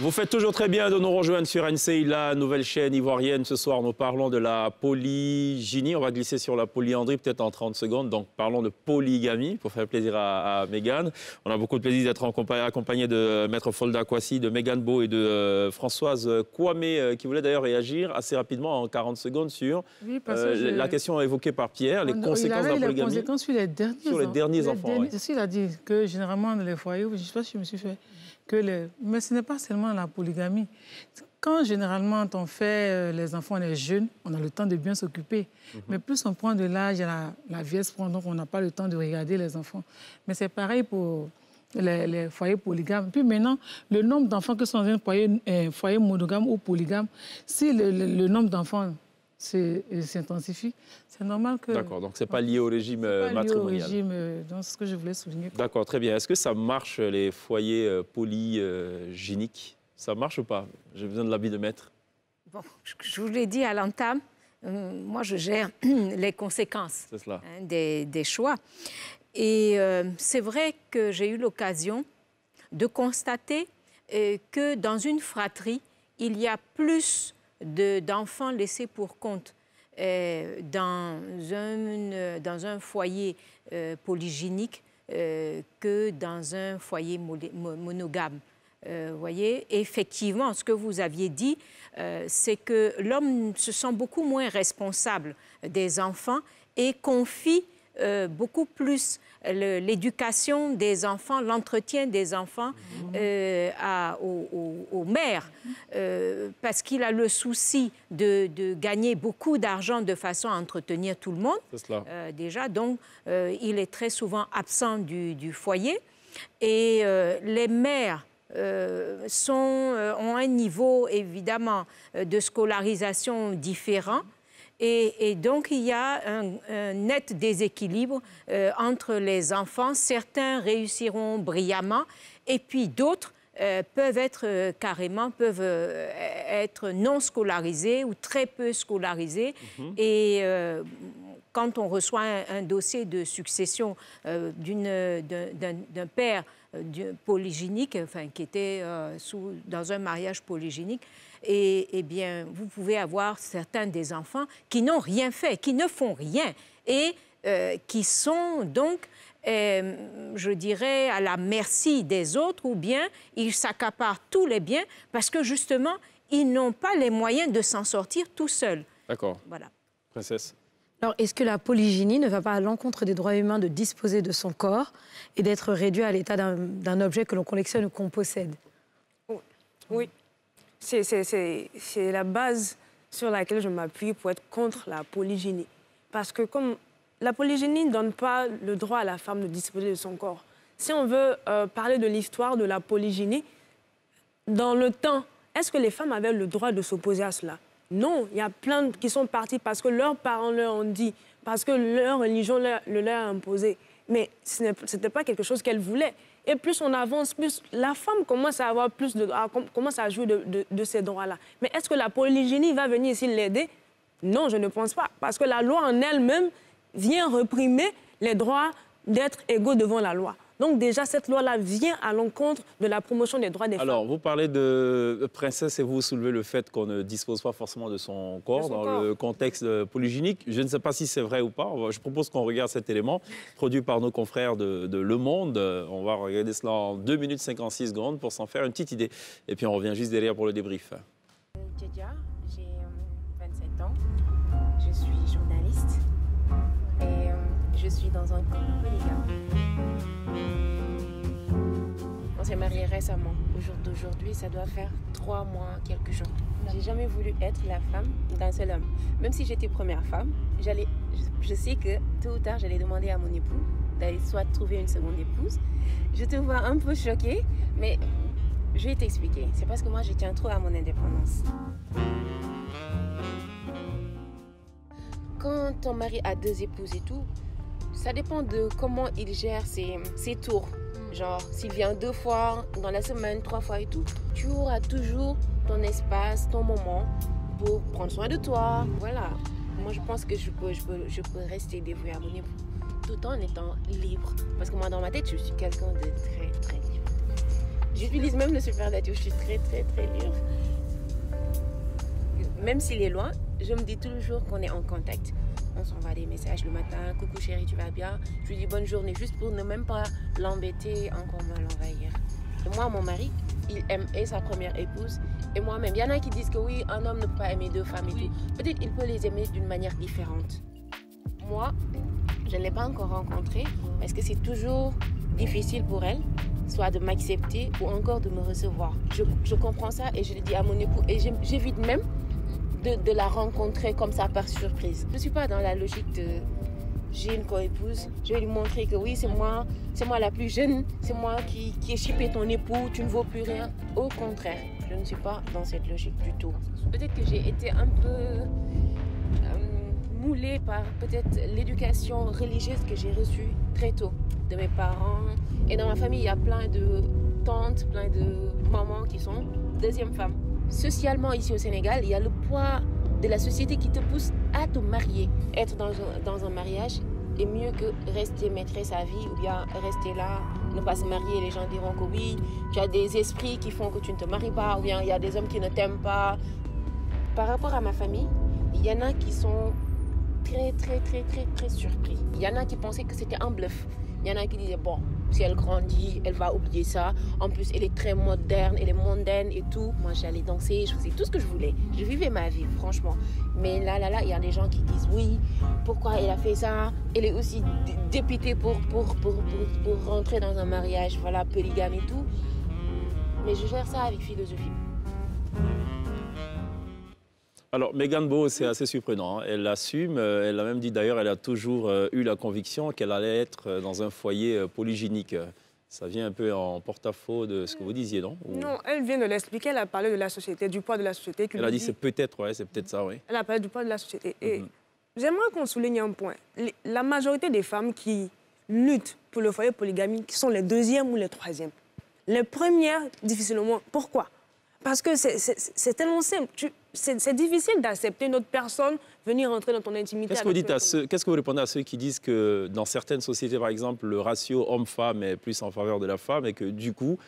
Vous faites toujours très bien de nous rejoindre sur NCI, la nouvelle chaîne ivoirienne. Ce soir, nous parlons de la polygynie. On va glisser sur la polyandrie peut-être en 30 secondes. Donc, parlons de polygamie pour faire plaisir à Mégane. On a beaucoup de plaisir d'être accompagné de Maître Folda Kwasi, de Mégane Beau et de Françoise Kwame, qui voulait d'ailleurs réagir assez rapidement en 40 secondes sur la question évoquée par Pierre, les conséquences de la polygamie. Les conséquences sur les derniers enfants. Oui. Il a dit que généralement dans les foyers, je ne sais pas si je me suis fait... Mais ce n'est pas seulement la polygamie. Quand généralement on fait les enfants, on est jeunes, on a le temps de bien s'occuper. Mais plus on prend de l'âge, la vieillesse prend, donc on n'a pas le temps de regarder les enfants. Mais c'est pareil pour les foyers polygames. Puis maintenant, le nombre d'enfants qui sont dans un foyer monogame ou polygame, si le nombre d'enfants s'intensifie, c'est normal que... D'accord, donc ce n'est pas lié au régime matrimonial. Pas lié au régime, donc c'est ce que je voulais souligner. D'accord, très bien. Est-ce que ça marche, les foyers polygyniques? Ça marche ou pas? J'ai besoin de l'avis de maître. Bon, je vous l'ai dit à l'entame, moi je gère les conséquences des choix. Et c'est vrai que j'ai eu l'occasion de constater que dans une fratrie, il y a plus d'enfants laissés pour compte dans un foyer polygynique que dans un foyer monogame. Voyez, effectivement, ce que vous aviez dit, c'est que l'homme se sent beaucoup moins responsable des enfants et confie beaucoup plus l'éducation des enfants, l'entretien des enfants aux mères, parce qu'il a le souci de gagner beaucoup d'argent de façon à entretenir tout le monde. Déjà, donc, il est très souvent absent du foyer. Et les mères ont un niveau, évidemment, de scolarisation différent. Et donc, il y a un net déséquilibre entre les enfants. Certains réussiront brillamment et puis d'autres peuvent être non scolarisés ou très peu scolarisés. Et quand on reçoit un dossier de succession d'un père polygynique, enfin, qui était dans un mariage polygynique, eh bien, vous pouvez avoir certains des enfants qui n'ont rien fait, qui ne font rien et qui sont donc, je dirais, à la merci des autres, ou bien ils s'accaparent tous les biens parce que justement, ils n'ont pas les moyens de s'en sortir tout seuls. D'accord. Voilà. Princesse. Alors, est-ce que la polygynie ne va pas à l'encontre des droits humains de disposer de son corps et d'être réduit à l'état d'un objet que l'on collectionne ou qu'on possède? Oui. C'est la base sur laquelle je m'appuie pour être contre la polygynie. Parce que comme la polygynie ne donne pas le droit à la femme de disposer de son corps. Si on veut parler de l'histoire de la polygynie, dans le temps, est-ce que les femmes avaient le droit de s'opposer à cela? Non, il y a plein qui sont partis parce que leurs parents leur ont dit, parce que leur religion le leur a imposé. Mais ce n'était pas quelque chose qu'elles voulaient. Et plus on avance, plus la femme commence à avoir commence à jouer de ces droits-là. Mais est-ce que la polygynie va venir ici l'aider? Non, je ne pense pas. Parce que la loi en elle-même vient réprimer les droits d'être égaux devant la loi. Donc déjà, cette loi-là vient à l'encontre de la promotion des droits des femmes. Alors, vous parlez de princesse et vous soulevez le fait qu'on ne dispose pas forcément de son corps le contexte polygynique. Je ne sais pas si c'est vrai ou pas. Je propose qu'on regarde cet élément produit par nos confrères de Le Monde. On va regarder cela en 2 minutes 56 secondes pour s'en faire une petite idée. Et puis on revient juste derrière pour le débrief. Djedja, j'ai 27 ans. Je suis journaliste et je suis dans un couple polygame. On s'est mariés récemment. Au jour d'aujourd'hui, ça doit faire 3 mois, quelques jours. J'ai jamais voulu être la femme d'un seul homme. Même si j'étais première femme, je sais que tôt ou tard, j'allais demander à mon époux d'aller soit trouver une seconde épouse. Je te vois un peu choquée, mais je vais t'expliquer. C'est parce que moi, je tiens trop à mon indépendance. Quand ton mari a 2 épouses et tout, ça dépend de comment il gère ses tours. Genre, s'il vient 2 fois dans la semaine, 3 fois et tout, tu auras toujours ton espace, ton moment pour prendre soin de toi. Voilà. Moi, je pense que je peux rester dévouée à mon époux tout en étant libre. Parce que moi, dans ma tête, je suis quelqu'un de très, très libre. J'utilise même le superlatif, je suis très libre. Même s'il est loin, je me dis toujours qu'on est en contact. On s'envoie des messages le matin, coucou chérie, tu vas bien? Je lui dis bonne journée, juste pour ne même pas l'embêter, encore moins l'envahir. Moi, mon mari, il aime sa première épouse et moi-même. Il y en a qui disent que oui, un homme ne peut pas aimer deux femmes et tout. Peut-être qu'il peut les aimer d'une manière différente. Moi, je ne l'ai pas encore rencontrée parce que c'est toujours difficile pour elle, soit de m'accepter ou encore de me recevoir. Je comprends ça et je le dis à mon époux et j'évite même de la rencontrer comme ça par surprise. Je ne suis pas dans la logique de j'ai une co-épouse, je vais lui montrer que oui, c'est moi la plus jeune, c'est moi qui ai chippé ton époux, tu ne vaux plus rien. Au contraire, je ne suis pas dans cette logique du tout. Peut-être que j'ai été un peu moulée par peut-être l'éducation religieuse que j'ai reçue très tôt de mes parents. Et dans ma famille, il y a plein de tantes, plein de mamans qui sont deuxième femmes. Socialement, ici au Sénégal, il y a le poids de la société qui te pousse à te marier. Être dans un mariage est mieux que rester maîtresse à vie ou bien rester là, ne pas se marier. Les gens diront que oui, tu as des esprits qui font que tu ne te maries pas ou bien il y a des hommes qui ne t'aiment pas. Par rapport à ma famille, il y en a qui sont très surpris. Il y en a qui pensaient que c'était un bluff. Il y en a qui disaient, bon, si elle grandit, elle va oublier ça. En plus, elle est très moderne, elle est mondaine et tout. Moi, j'allais danser, je faisais tout ce que je voulais. Je vivais ma vie, franchement. Mais là, il y a des gens qui disent, oui, pourquoi elle a fait ça? Elle est aussi dépitée pour rentrer dans un mariage, voilà, polygame et tout. Mais je gère ça avec philosophie. Alors, Megan Bowe, c'est assez surprenant. Elle l'assume. Elle a même dit, d'ailleurs, elle a toujours eu la conviction qu'elle allait être dans un foyer polygynique. Ça vient un peu en porte-à-faux de ce que vous disiez, non? Non, elle vient de l'expliquer. Elle a parlé de la société, du poids de la société. Elle a dit, c'est peut-être, ouais, c'est peut-être ça, oui. Elle a parlé du poids de la société. Et j'aimerais qu'on souligne un point. La majorité des femmes qui luttent pour le foyer polygamie, qui sont les deuxièmes ou les troisièmes. Les premières, difficilement. Pourquoi? Parce que c'est tellement simple. C'est difficile d'accepter une autre personne venir entrer dans ton intimité. Qu'est-ce que vous répondez à ceux qui disent que dans certaines sociétés, par exemple, le ratio homme-femme est plus en faveur de la femme et que du coup,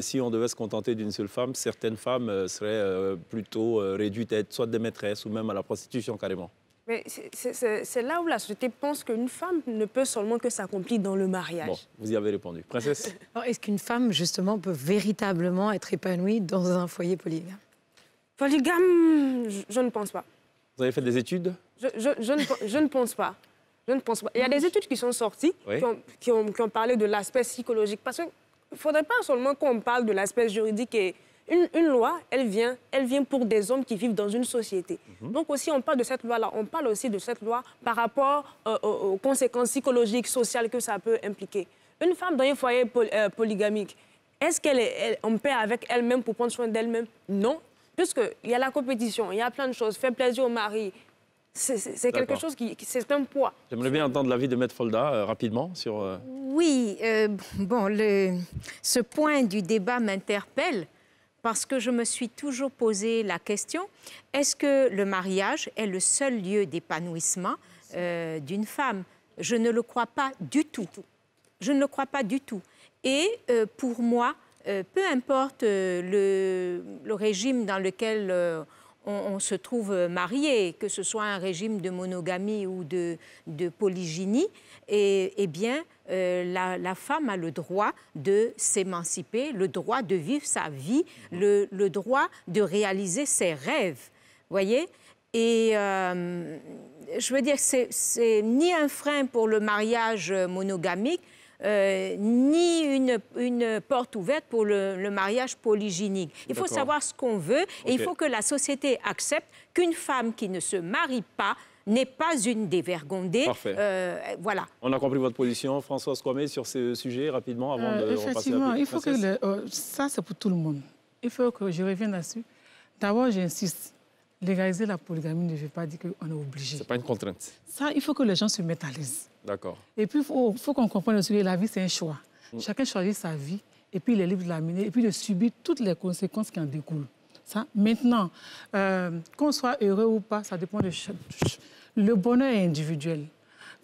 si on devait se contenter d'une seule femme, certaines femmes seraient plutôt réduites à être soit des maîtresses ou même à la prostitution carrément? Mais c'est là où la société pense qu'une femme ne peut seulement que s'accomplir dans le mariage. Bon, vous y avez répondu. Princesse? Est-ce qu'une femme, justement, peut véritablement être épanouie dans un foyer polygame? Polygame, je ne pense pas. Vous avez fait des études? Je ne pense pas. Je ne pense pas. Il y a des études qui sont sorties, oui, qui ont parlé de l'aspect psychologique. Parce qu'il ne faudrait pas seulement qu'on parle de l'aspect juridique. Et une loi, elle vient pour des hommes qui vivent dans une société. Donc aussi, on parle de cette loi-là. On parle aussi de cette loi par rapport aux conséquences psychologiques, sociales que ça peut impliquer. Une femme dans un foyer polygamique, est-ce qu'on paie avec elle-même pour prendre soin d'elle-même? Non. Puisqu'il y a la compétition, il y a plein de choses. Faire plaisir au mari, c'est quelque chose c'est un poids. J'aimerais bien entendre l'avis de Maître Folda rapidement sur... Oui, ce point du débat m'interpelle parce que je me suis toujours posé la question, est-ce que le mariage est le seul lieu d'épanouissement d'une femme? Je ne le crois pas du tout. Je ne le crois pas du tout. Et pour moi, peu importe le régime dans lequel on se trouve marié, que ce soit un régime de monogamie ou de polygynie, eh bien, la femme a le droit de s'émanciper, le droit de vivre sa vie, le droit de réaliser ses rêves, voyez? Et je veux dire, c'est ni un frein pour le mariage monogamique, ni une porte ouverte pour le mariage polygynique. Il faut savoir ce qu'on veut et il faut que la société accepte qu'une femme qui ne se marie pas n'est pas une dévergondée. Parfait. Voilà. On a compris votre position. Françoise Kwame, sur ce sujet, rapidement, avant de repasser effectivement, il faut que ça, c'est pour tout le monde. Il faut que je revienne là-dessus. D'abord, j'insiste. Légaliser la polygamie ne veut pas dire qu'on est obligé. Ce n'est pas une contrainte. Ça, il faut que les gens se mettent à l'aise. D'accord. Et puis, il faut qu'on comprenne aussi que la vie, c'est un choix. Chacun choisit sa vie, et puis il est libre de la mener, et puis de subir toutes les conséquences qui en découlent. Ça, maintenant, qu'on soit heureux ou pas, ça dépend de... Le bonheur est individuel.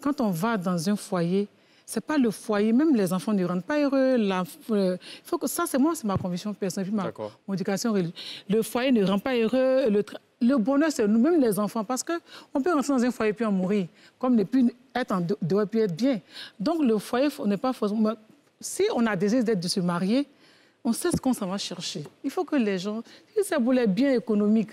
Quand on va dans un foyer, c'est pas le foyer, même les enfants ne rendent pas heureux. Il faut que ça, c'est ma conviction personnelle, mon éducation religieuse. Le foyer ne rend pas heureux. Le bonheur, c'est nous-mêmes les enfants, parce qu'on peut rentrer dans un foyer puis en mourir, comme ne plus être en dehors puis être bien. Donc le foyer, on n'est pas forcément... Si on a désir de se marier, on sait ce qu'on s'en va chercher. Il faut que les gens, si c'est pour les biens économiques,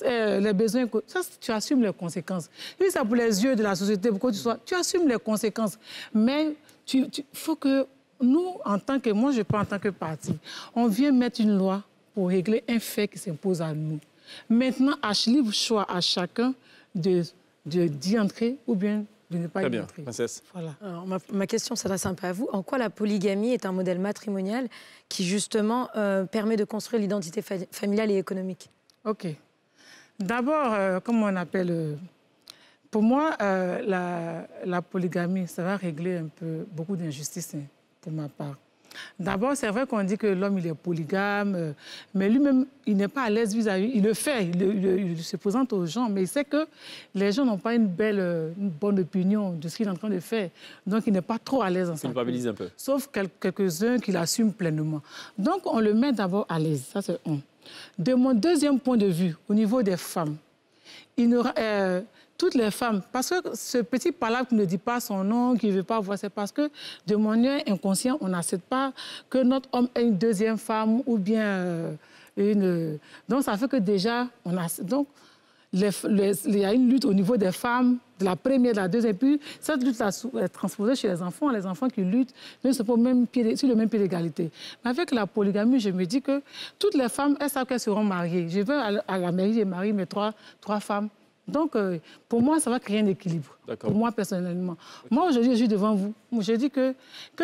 les besoins, ça, tu assumes les conséquences. Si c'est pour les yeux de la société, pour que tu assumes les conséquences. Mais il faut que nous, en tant que, moi je parle en tant que parti, on vient mettre une loi pour régler un fait qui s'impose à nous. Maintenant, libre choix à chacun d'y entrer ou bien de ne pas y entrer. Très bien, princesse. Voilà. Alors, ma question s'adresse un peu à vous. En quoi la polygamie est un modèle matrimonial qui, justement, permet de construire l'identité familiale et économique? OK. D'abord, comment on appelle... pour moi, la polygamie, ça va régler un peu beaucoup d'injustices, hein, pour ma part. D'abord, c'est vrai qu'on dit que l'homme, il est polygame, mais lui-même, il n'est pas à l'aise vis-à-vis. Il le fait, il se présente aux gens, mais il sait que les gens n'ont pas une bonne opinion de ce qu'il est en train de faire. Donc, il n'est pas trop à l'aise en ça. Il culpabilise un peu. Sauf quelques-uns qui l'assument pleinement. Donc, on le met d'abord à l'aise. Ça, c'est un. De mon deuxième point de vue, au niveau des femmes, toutes les femmes, parce que ce petit palabre qui ne dit pas son nom, qui ne veut pas voir, c'est parce que de manière inconsciente, on n'accepte pas que notre homme ait une deuxième femme ou bien une... Donc, ça fait que déjà, donc, il y a une lutte au niveau des femmes, de la première, de la deuxième, puis cette lutte est transposée chez les enfants qui luttent sur le même pied d'égalité. Mais avec la polygamie, je me dis que toutes les femmes, elles savent qu'elles seront mariées. Je vais à la mairie, j'ai marié mes trois femmes. Donc, pour moi, ça va créer un équilibre. Pour moi, personnellement. Okay. Moi, aujourd'hui, je suis devant vous. Je dis que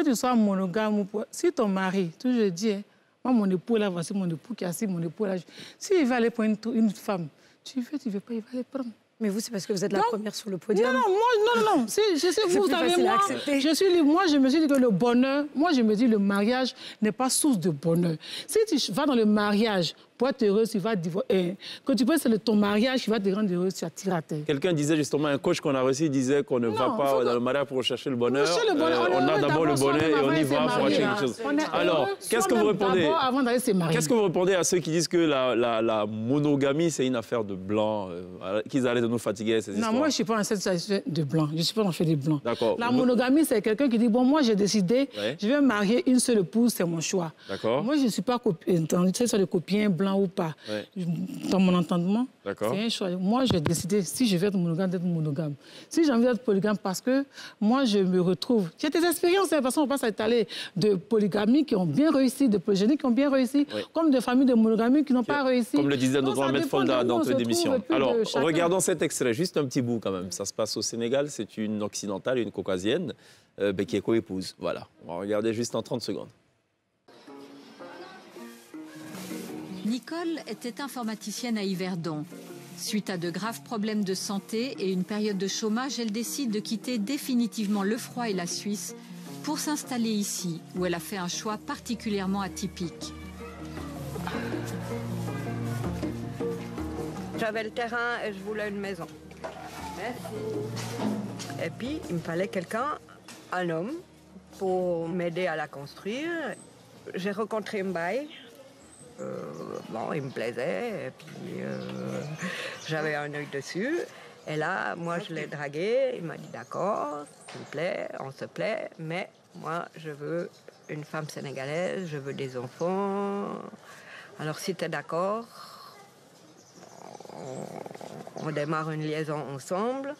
tu sois monogame, si ton mari, toujours dis, hein, moi, mon époux, là, voici mon époux qui est assis, mon époux, là. S'il va aller prendre une femme, tu veux pas, il va aller prendre. Mais vous, c'est parce que vous êtes la première sur le podium. Non. Je sais, vous savez, moi, je me suis dit que le bonheur, moi, je me dis le mariage n'est pas source de bonheur. Si tu vas dans le mariage pour être heureux, tu vas divorcer. Que tu penses que c'est ton mariage qui va te rendre heureux, tu attires à terre. Quelqu'un disait justement, un coach qu'on a reçu disait qu'on ne va pas dans le mariage pour chercher le bonheur. On a d'abord le bonheur et on y va pour acheter quelque chose. Alors, qu'est-ce que vous répondez? Qu'est-ce que vous répondez à ceux qui disent que la monogamie, c'est une affaire de blancs, qu'ils arrêtent de nous fatiguer ces histoires? Non, moi, je ne suis pas en cette situation de blancs. Je ne suis pas en fait des blancs. D'accord. La monogamie, c'est quelqu'un qui dit, bon, moi, j'ai décidé, je vais marier une seule épouse, c'est mon choix. D'accord. Moi, je ne suis pas dans le copiens blanc ou pas. Dans mon entendement, c'est un choix. Moi, j'ai décidé, si je veux être monogame, d'être monogame. Si j'ai envie d'être polygame, parce que moi, je me retrouve... J'ai des expériences, de toute façon, on passe à étaler de polygamie qui ont bien réussi, de polygénie qui ont bien réussi, comme de familles de monogamie qui n'ont pas réussi. Comme le disait notre Ahmed Fonda dans notre émission. Alors, regardons cet extrait, juste un petit bout quand même. Ça se passe au Sénégal, c'est une occidentale, une caucasienne, qui est co-épouse. Voilà, on va regarder juste en 30 secondes. Nicole était informaticienne à Yverdon. Suite à de graves problèmes de santé et une période de chômage, elle décide de quitter définitivement le froid et la Suisse pour s'installer ici, où elle a fait un choix particulièrement atypique. J'avais le terrain et je voulais une maison. Merci. Et puis, il me fallait quelqu'un, un homme, pour m'aider à la construire. J'ai rencontré Mbaye. Bon, il me plaisait, et puis j'avais un œil dessus. Et là, moi, je l'ai dragué. Il m'a dit, d'accord, tu me plais, on se plaît, mais moi, je veux une femme sénégalaise, je veux des enfants. Alors, si tu es d'accord, on démarre une liaison ensemble,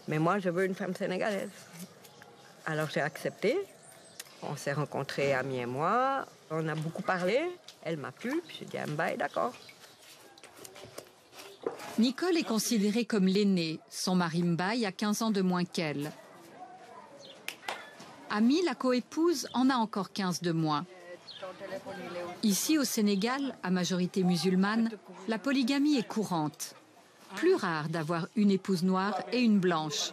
mais moi, je veux une femme sénégalaise. Alors, j'ai accepté. On s'est rencontrés, Ami et moi. On a beaucoup parlé. Elle m'a plu, puis j'ai dit à Mbaye, d'accord. Nicole est considérée comme l'aînée. Son mari Mbaye a 15 ans de moins qu'elle. Ami, la coépouse, en a encore 15 de moins. Ici, au Sénégal, à majorité musulmane, la polygamie est courante. Plus rare d'avoir une épouse noire et une blanche.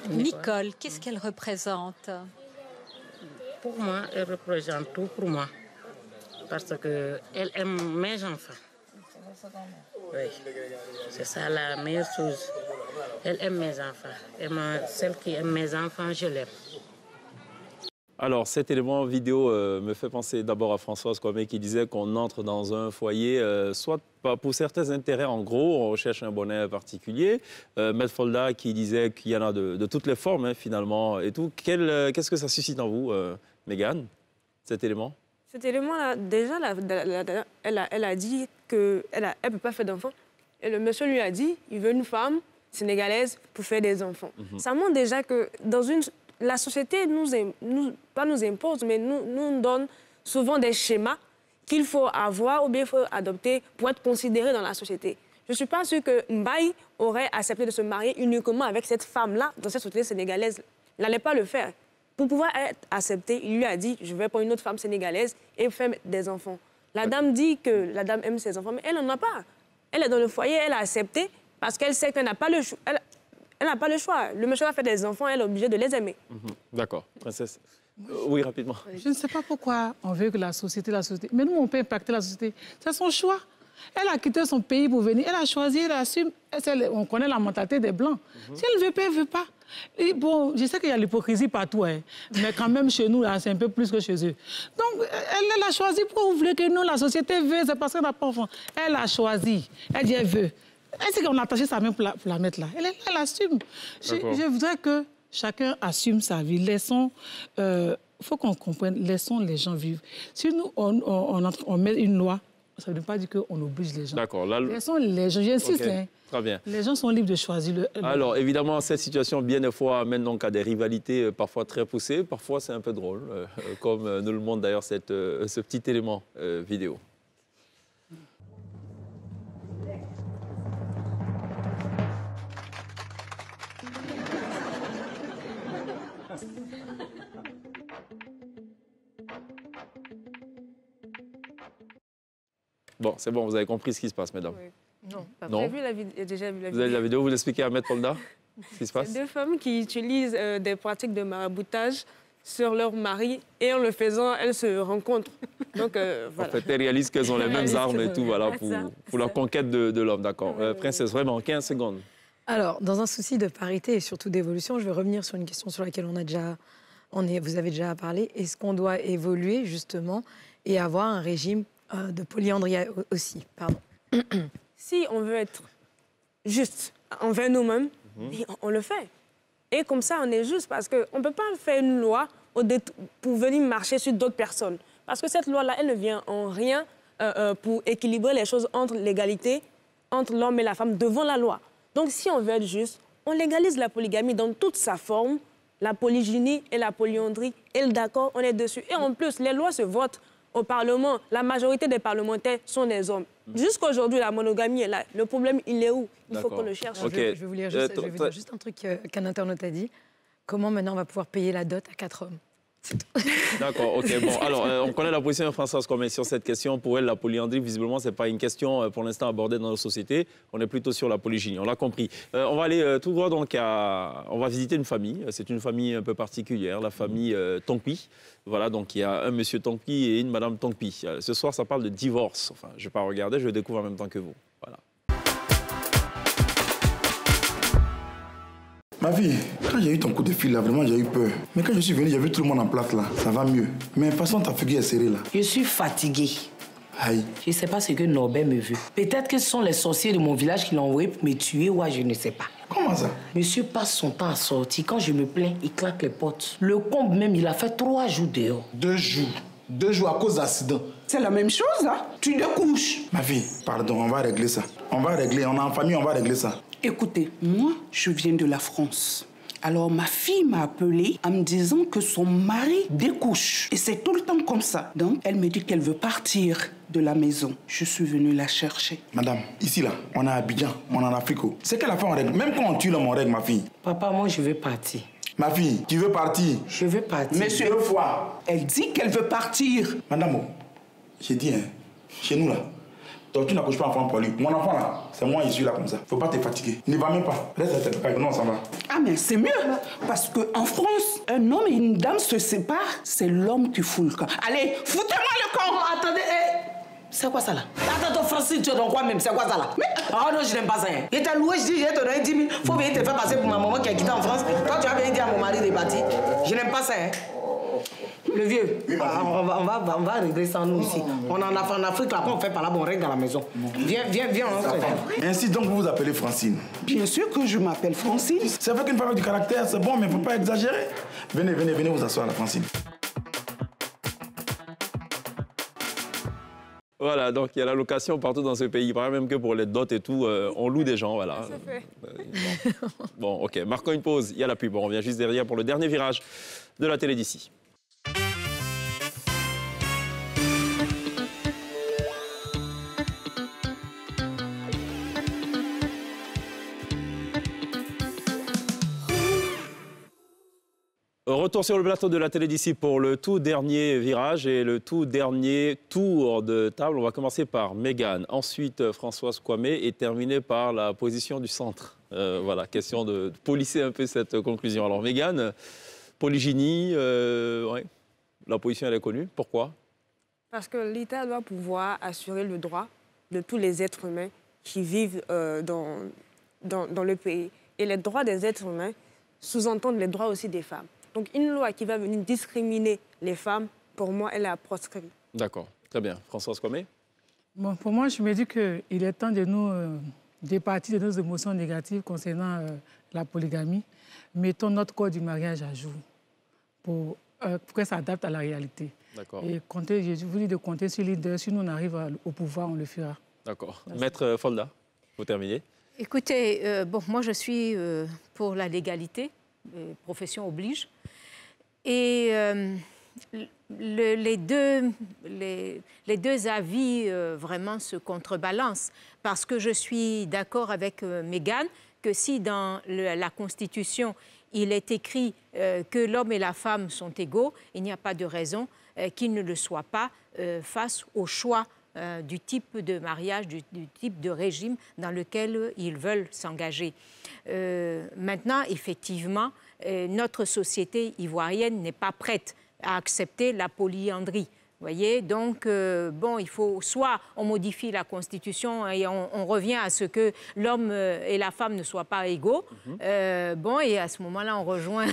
Nicole, qu'est-ce qu'elle représente? Pour moi, elle représente tout pour moi. Parce qu'elle aime mes enfants. Oui, c'est ça la meilleure chose. Elle aime mes enfants. Et moi, celle qui aime mes enfants, je l'aime. Alors, cet élément vidéo me fait penser d'abord à Françoise Kwame qui disait qu'on entre dans un foyer, soit pour certains intérêts, en gros, on recherche un bonheur particulier. Maître Folda qui disait qu'il y en a de toutes les formes, hein, finalement, et tout. Qu'est-ce que ça suscite en vous, Mégane, cet élément? Cet élément-là, déjà, elle a dit qu'elle ne peut pas faire d'enfants. Et le monsieur lui a dit qu'il veut une femme sénégalaise pour faire des enfants. Ça montre déjà que la société pas nous impose, mais nous donne souvent des schémas qu'il faut avoir ou bien il faut adopter pour être considéré dans la société. Je ne suis pas sûre que Mbaye aurait accepté de se marier uniquement avec cette femme-là dans cette société sénégalaise. Il n'allait pas le faire. Pour pouvoir être accepté, il lui a dit « je vais prendre une autre femme sénégalaise et faire des enfants ». La dame dit que la dame aime ses enfants, mais elle n'en a pas. Elle est dans le foyer, elle a accepté parce qu'elle sait qu'elle n'a pas le choix. Elle n'a pas le choix. Le monsieur va faire des enfants, elle est obligée de les aimer. D'accord. Princesse. Oui, rapidement. Je ne sais pas pourquoi on veut que la société... Mais nous, on peut impacter la société. C'est son choix. Elle a quitté son pays pour venir. Elle a choisi, elle assume. On connaît la mentalité des Blancs. Si elle ne veut pas, elle ne veut pas. Et bon, je sais qu'il y a l'hypocrisie partout, hein, mais quand même, chez nous, c'est un peu plus que chez eux. Donc, elle a choisi. Pourquoi vous voulez que nous, la société veut? C'est parce qu'elle n'a pas enfant. Elle a choisi. Elle dit, elle veut. Est-ce qu'on a attaché sa main pour la mettre là? Elle assume. Je voudrais que chacun assume sa vie. Laissons... Il faut qu'on comprenne, laissons les gens vivre. Si nous, on met une loi, ça ne veut pas dire qu'on oblige les gens. D'accord. Laissons les gens, j'insiste. Okay. Hein. Très bien. Les gens sont libres de choisir. Alors, évidemment, cette situation, bien des fois, amène donc à des rivalités parfois très poussées. Parfois, c'est un peu drôle, comme nous le montre d'ailleurs ce petit élément vidéo. Bon, c'est bon, vous avez compris ce qui se passe, mesdames. Oui. Non, pas non. J'ai déjà vu la vidéo. Vous avez la vidéo, vous l'expliquez à Maître Folda, ce qui se passe? Deux femmes qui utilisent des pratiques de maraboutage sur leur mari et en le faisant, elles se rencontrent. Donc, voilà. En fait, elles réalisent qu'elles ont les mêmes armes et tout, voilà, pour la conquête de l'homme, d'accord. Princesse, vraiment, 15 secondes. Alors, dans un souci de parité et surtout d'évolution, je vais revenir sur une question sur laquelle vous avez déjà parlé. Est-ce qu'on doit évoluer, justement, et avoir un régime de polyandrie aussi? Pardon. Si on veut être juste envers nous-mêmes, on le fait. Et comme ça, on est juste parce qu'on ne peut pas faire une loi pour venir marcher sur d'autres personnes. Parce que cette loi-là, elle ne vient en rien pour équilibrer les choses entre l'égalité, entre l'homme et la femme devant la loi. Donc, si on veut être juste, on légalise la polygamie dans toute sa forme, la polygynie et la polyandrie. Et d'accord, on est dessus. Et en plus, les lois se votent au Parlement. La majorité des parlementaires sont des hommes. Jusqu'aujourd'hui, la monogamie est là. Le problème, il est où? Il faut qu'on le cherche. Okay. Je vais vous dire juste un truc qu'un internaute a dit. Comment maintenant on va pouvoir payer la dot à 4 hommes? D'accord, ok. Bon, alors, on connaît la position de Françoise Kwame sur cette question. Pour elle, la polyandrie, visiblement, ce n'est pas une question pour l'instant abordée dans nos sociétés. On est plutôt sur la polygynie, on l'a compris. On va aller tout droit, donc, on va visiter une famille. C'est une famille un peu particulière, la famille Tongpi. Voilà, donc il y a un monsieur Tongpi et une madame Tongpi. Ce soir, ça parle de divorce. Enfin, je ne vais pas regarder, je le découvre en même temps que vous. Voilà. Ma vie, quand j'ai eu ton coup de fil là, vraiment j'ai eu peur. Mais quand je suis venu, j'ai vu tout le monde en place là. Ça va mieux. Mais de toute façon, ta figure est serrée là. Je suis fatiguée. Aïe. Je ne sais pas ce que Norbert me veut. Peut-être que ce sont les sorciers de mon village qui l'ont envoyé pour me tuer ou je ne sais pas. Comment ça? Monsieur passe son temps à sortir. Quand je me plains, il claque les portes. Le comble même, il a fait 3 jours dehors. 2 jours. 2 jours à cause d'accident. C'est la même chose, là. Tu découches. Ma vie, pardon, on va régler ça. On va régler, on est en famille, on va régler ça. Écoutez, moi, je viens de la France. Alors, ma fille m'a appelée en me disant que son mari découche. Et c'est tout le temps comme ça. Donc, elle me dit qu'elle veut partir de la maison. Je suis venue la chercher. Madame, ici, là, on est à Abidjan, on est en Afrique. C'est qu'elle a fait en règle. Même quand on tue l'homme, on règle, ma fille. Papa, moi, je veux partir. Ma fille, tu veux partir? Je veux partir. Monsieur, 2 fois. Elle dit qu'elle veut partir. Madame, j'ai dit, hein, chez nous, là, donc tu n'accouches pas enfant pour lui. Mon enfant, là, c'est moi, je suis là comme ça. Faut pas te fatiguer. Ne va même pas. Reste à ta caille. Non, ça va. Ah, mais c'est mieux. Parce qu'en France, un homme et une dame se séparent. C'est l'homme qui fout le camp. Allez, foutez-moi le camp. Attendez, C'est quoi ça là? Attends, Francine, tu es dans quoi même? C'est quoi ça là? Mais, oh non, je n'aime pas ça. Hein. Il t'a loué, je dis, je te donne 10 000. Faut bien te faire passer pour ma maman qui a quitté en France. Toi, tu as bien dit à mon mari de partir. Je n'aime pas ça. Hein. Le vieux, oui, on va régler ça nous ici. On en a fait en Afrique, là, on fait par là, on règle dans la maison. Viens. Ainsi donc vous vous appelez Francine? Bien sûr que je m'appelle Francine. C'est vrai qu'une femme avec du caractère, c'est bon, mais il ne faut pas exagérer. Venez vous asseoir, la Francine. Voilà, donc il y a la location partout dans ce pays. Pas même que pour les dots et tout, on loue des gens, voilà. Ça fait. Bon, ok, marquons une pause. Il y a la pub, on revient juste derrière pour le dernier virage de la télé d'ici. Retour sur le plateau de la télé d'ici pour le tout dernier virage et le tout dernier tour de table. On va commencer par Mégane, ensuite Françoise Kwame et terminer par la position du centre. Voilà, question de polisser un peu cette conclusion. Alors Mégane, polygynie, ouais, la position elle est connue. Pourquoi? Parce que l'État doit pouvoir assurer le droit de tous les êtres humains qui vivent dans le pays. Et les droits des êtres humains sous-entendent les droits aussi des femmes. Donc une loi qui va venir discriminer les femmes, pour moi, elle a proscrit. D'accord, très bien. Françoise Kwame? Bon, pour moi, je me dis qu'il est temps de nous départir de nos émotions négatives concernant la polygamie. Mettons notre code du mariage à jour pour que ça s'adapte à la réalité. D'accord. Et je vous dis de compter sur l'idée. Si nous on arrive au pouvoir, on le fera. D'accord. Maître Folda, vous terminez. Écoutez, bon, moi je suis pour la légalité, profession oblige. Et les deux avis vraiment se contrebalancent. Parce que je suis d'accord avec Mégane que si dans la Constitution, il est écrit que l'homme et la femme sont égaux, il n'y a pas de raison qu'ils ne le soient pas face au choix du type de mariage, du type de régime dans lequel ils veulent s'engager. Maintenant, effectivement, notre société ivoirienne n'est pas prête à accepter la polyandrie. Vous voyez, donc, bon, il faut soit on modifie la Constitution et on revient à ce que l'homme et la femme ne soient pas égaux. Bon, et à ce moment-là, on rejoint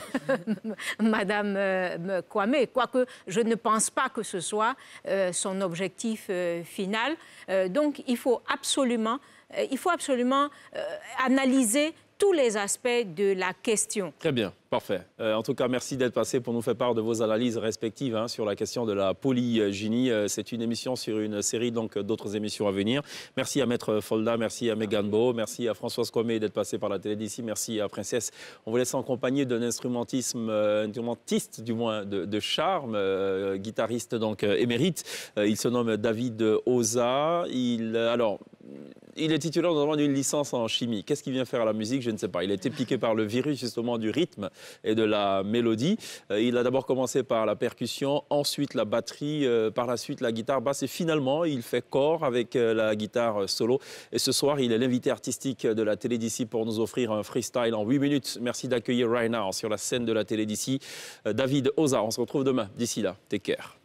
Madame Kwame, quoique je ne pense pas que ce soit son objectif final. Donc, il faut absolument analyser tous les aspects de la question. Très bien, parfait. En tout cas, merci d'être passé pour nous faire part de vos analyses respectives sur la question de la polygynie. C'est une émission sur une série d'autres émissions à venir. Merci à Maître Folda, merci à Mégane Beau, merci à Françoise Kwame d'être passée par la télé d'ici, merci à Princesse. On vous laisse en compagnie d'un instrumentiste du moins de charme, guitariste donc émérite. Il se nomme David Oza. Il est titulaire notamment d'une licence en chimie. Qu'est-ce qu'il vient faire à la musique? Je ne sais pas. Il a été piqué par le virus justement du rythme et de la mélodie. Il a d'abord commencé par la percussion, ensuite la batterie, par la suite la guitare basse et finalement il fait corps avec la guitare solo. Et ce soir, il est l'invité artistique de la télé d'ici pour nous offrir un freestyle en 8 minutes. Merci d'accueillir right now sur la scène de la télé d'ici David Oza. On se retrouve demain. D'ici là, take care.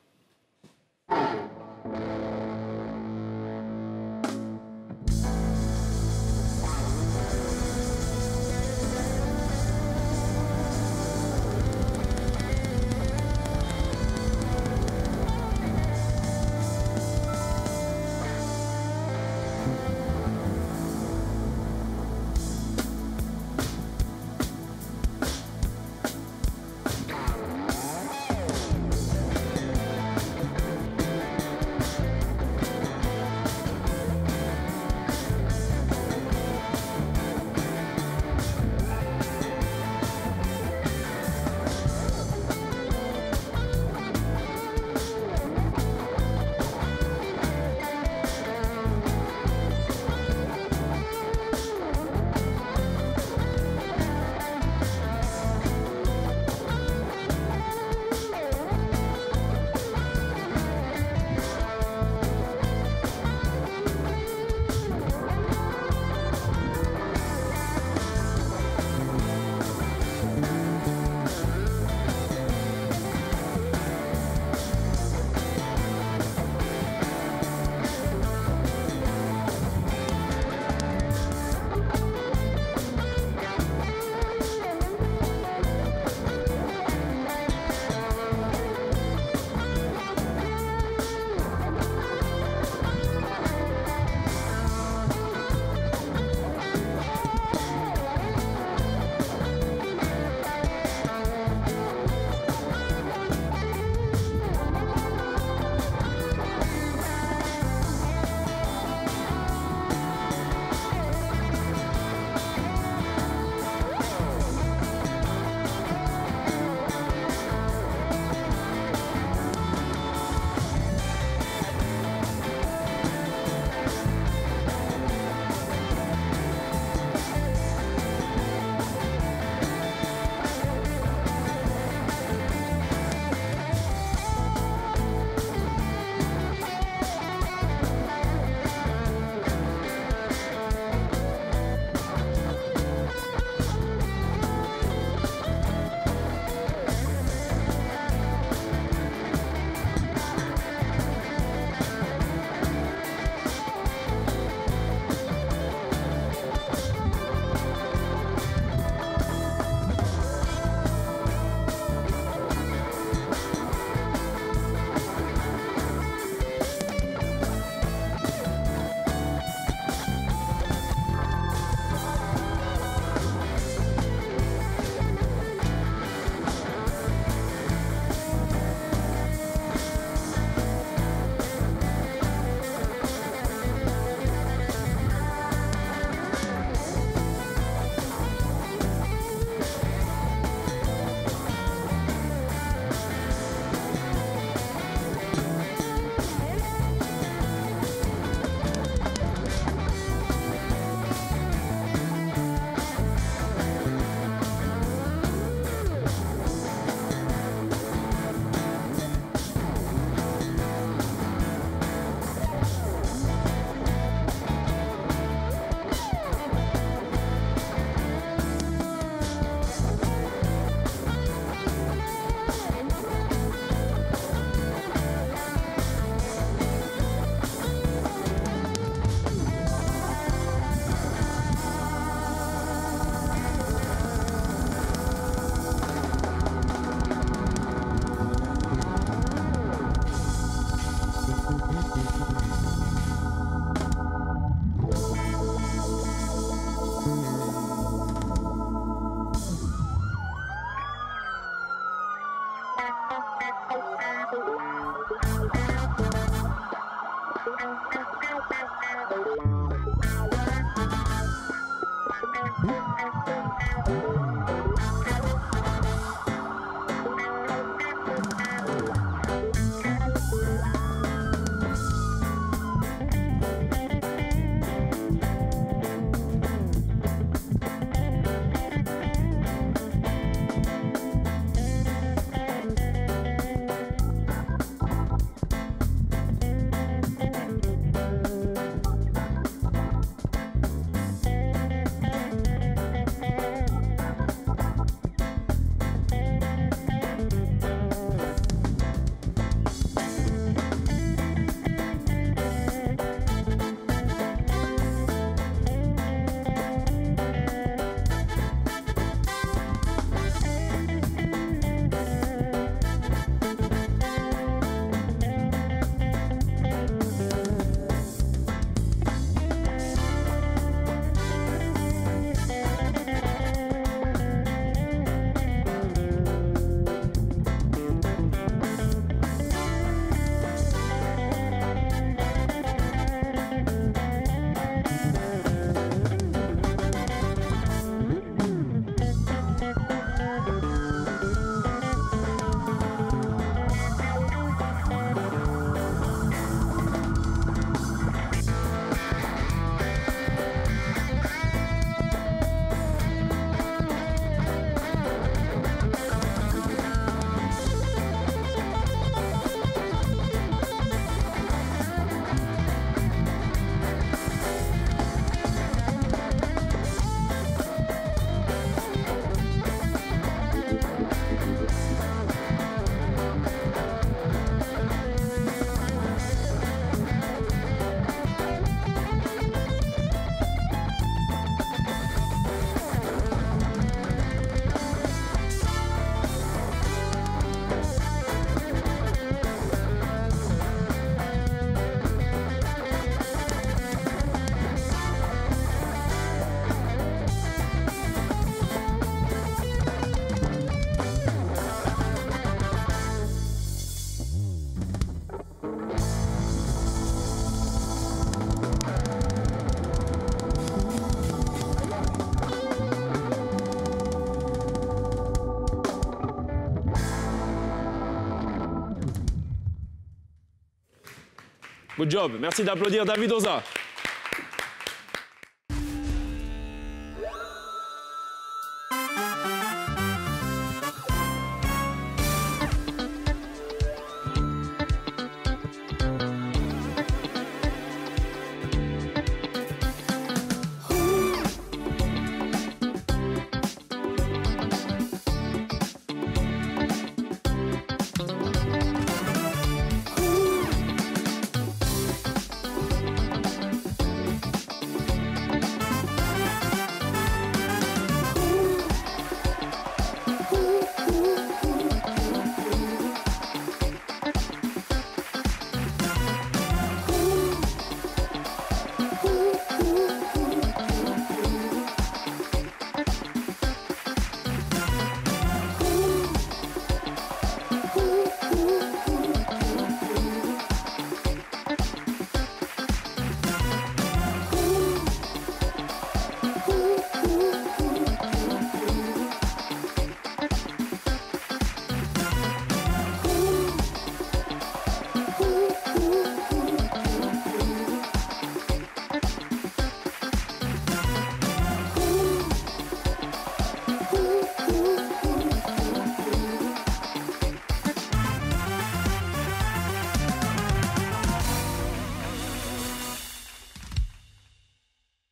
Good job. Merci d'applaudir David Oza.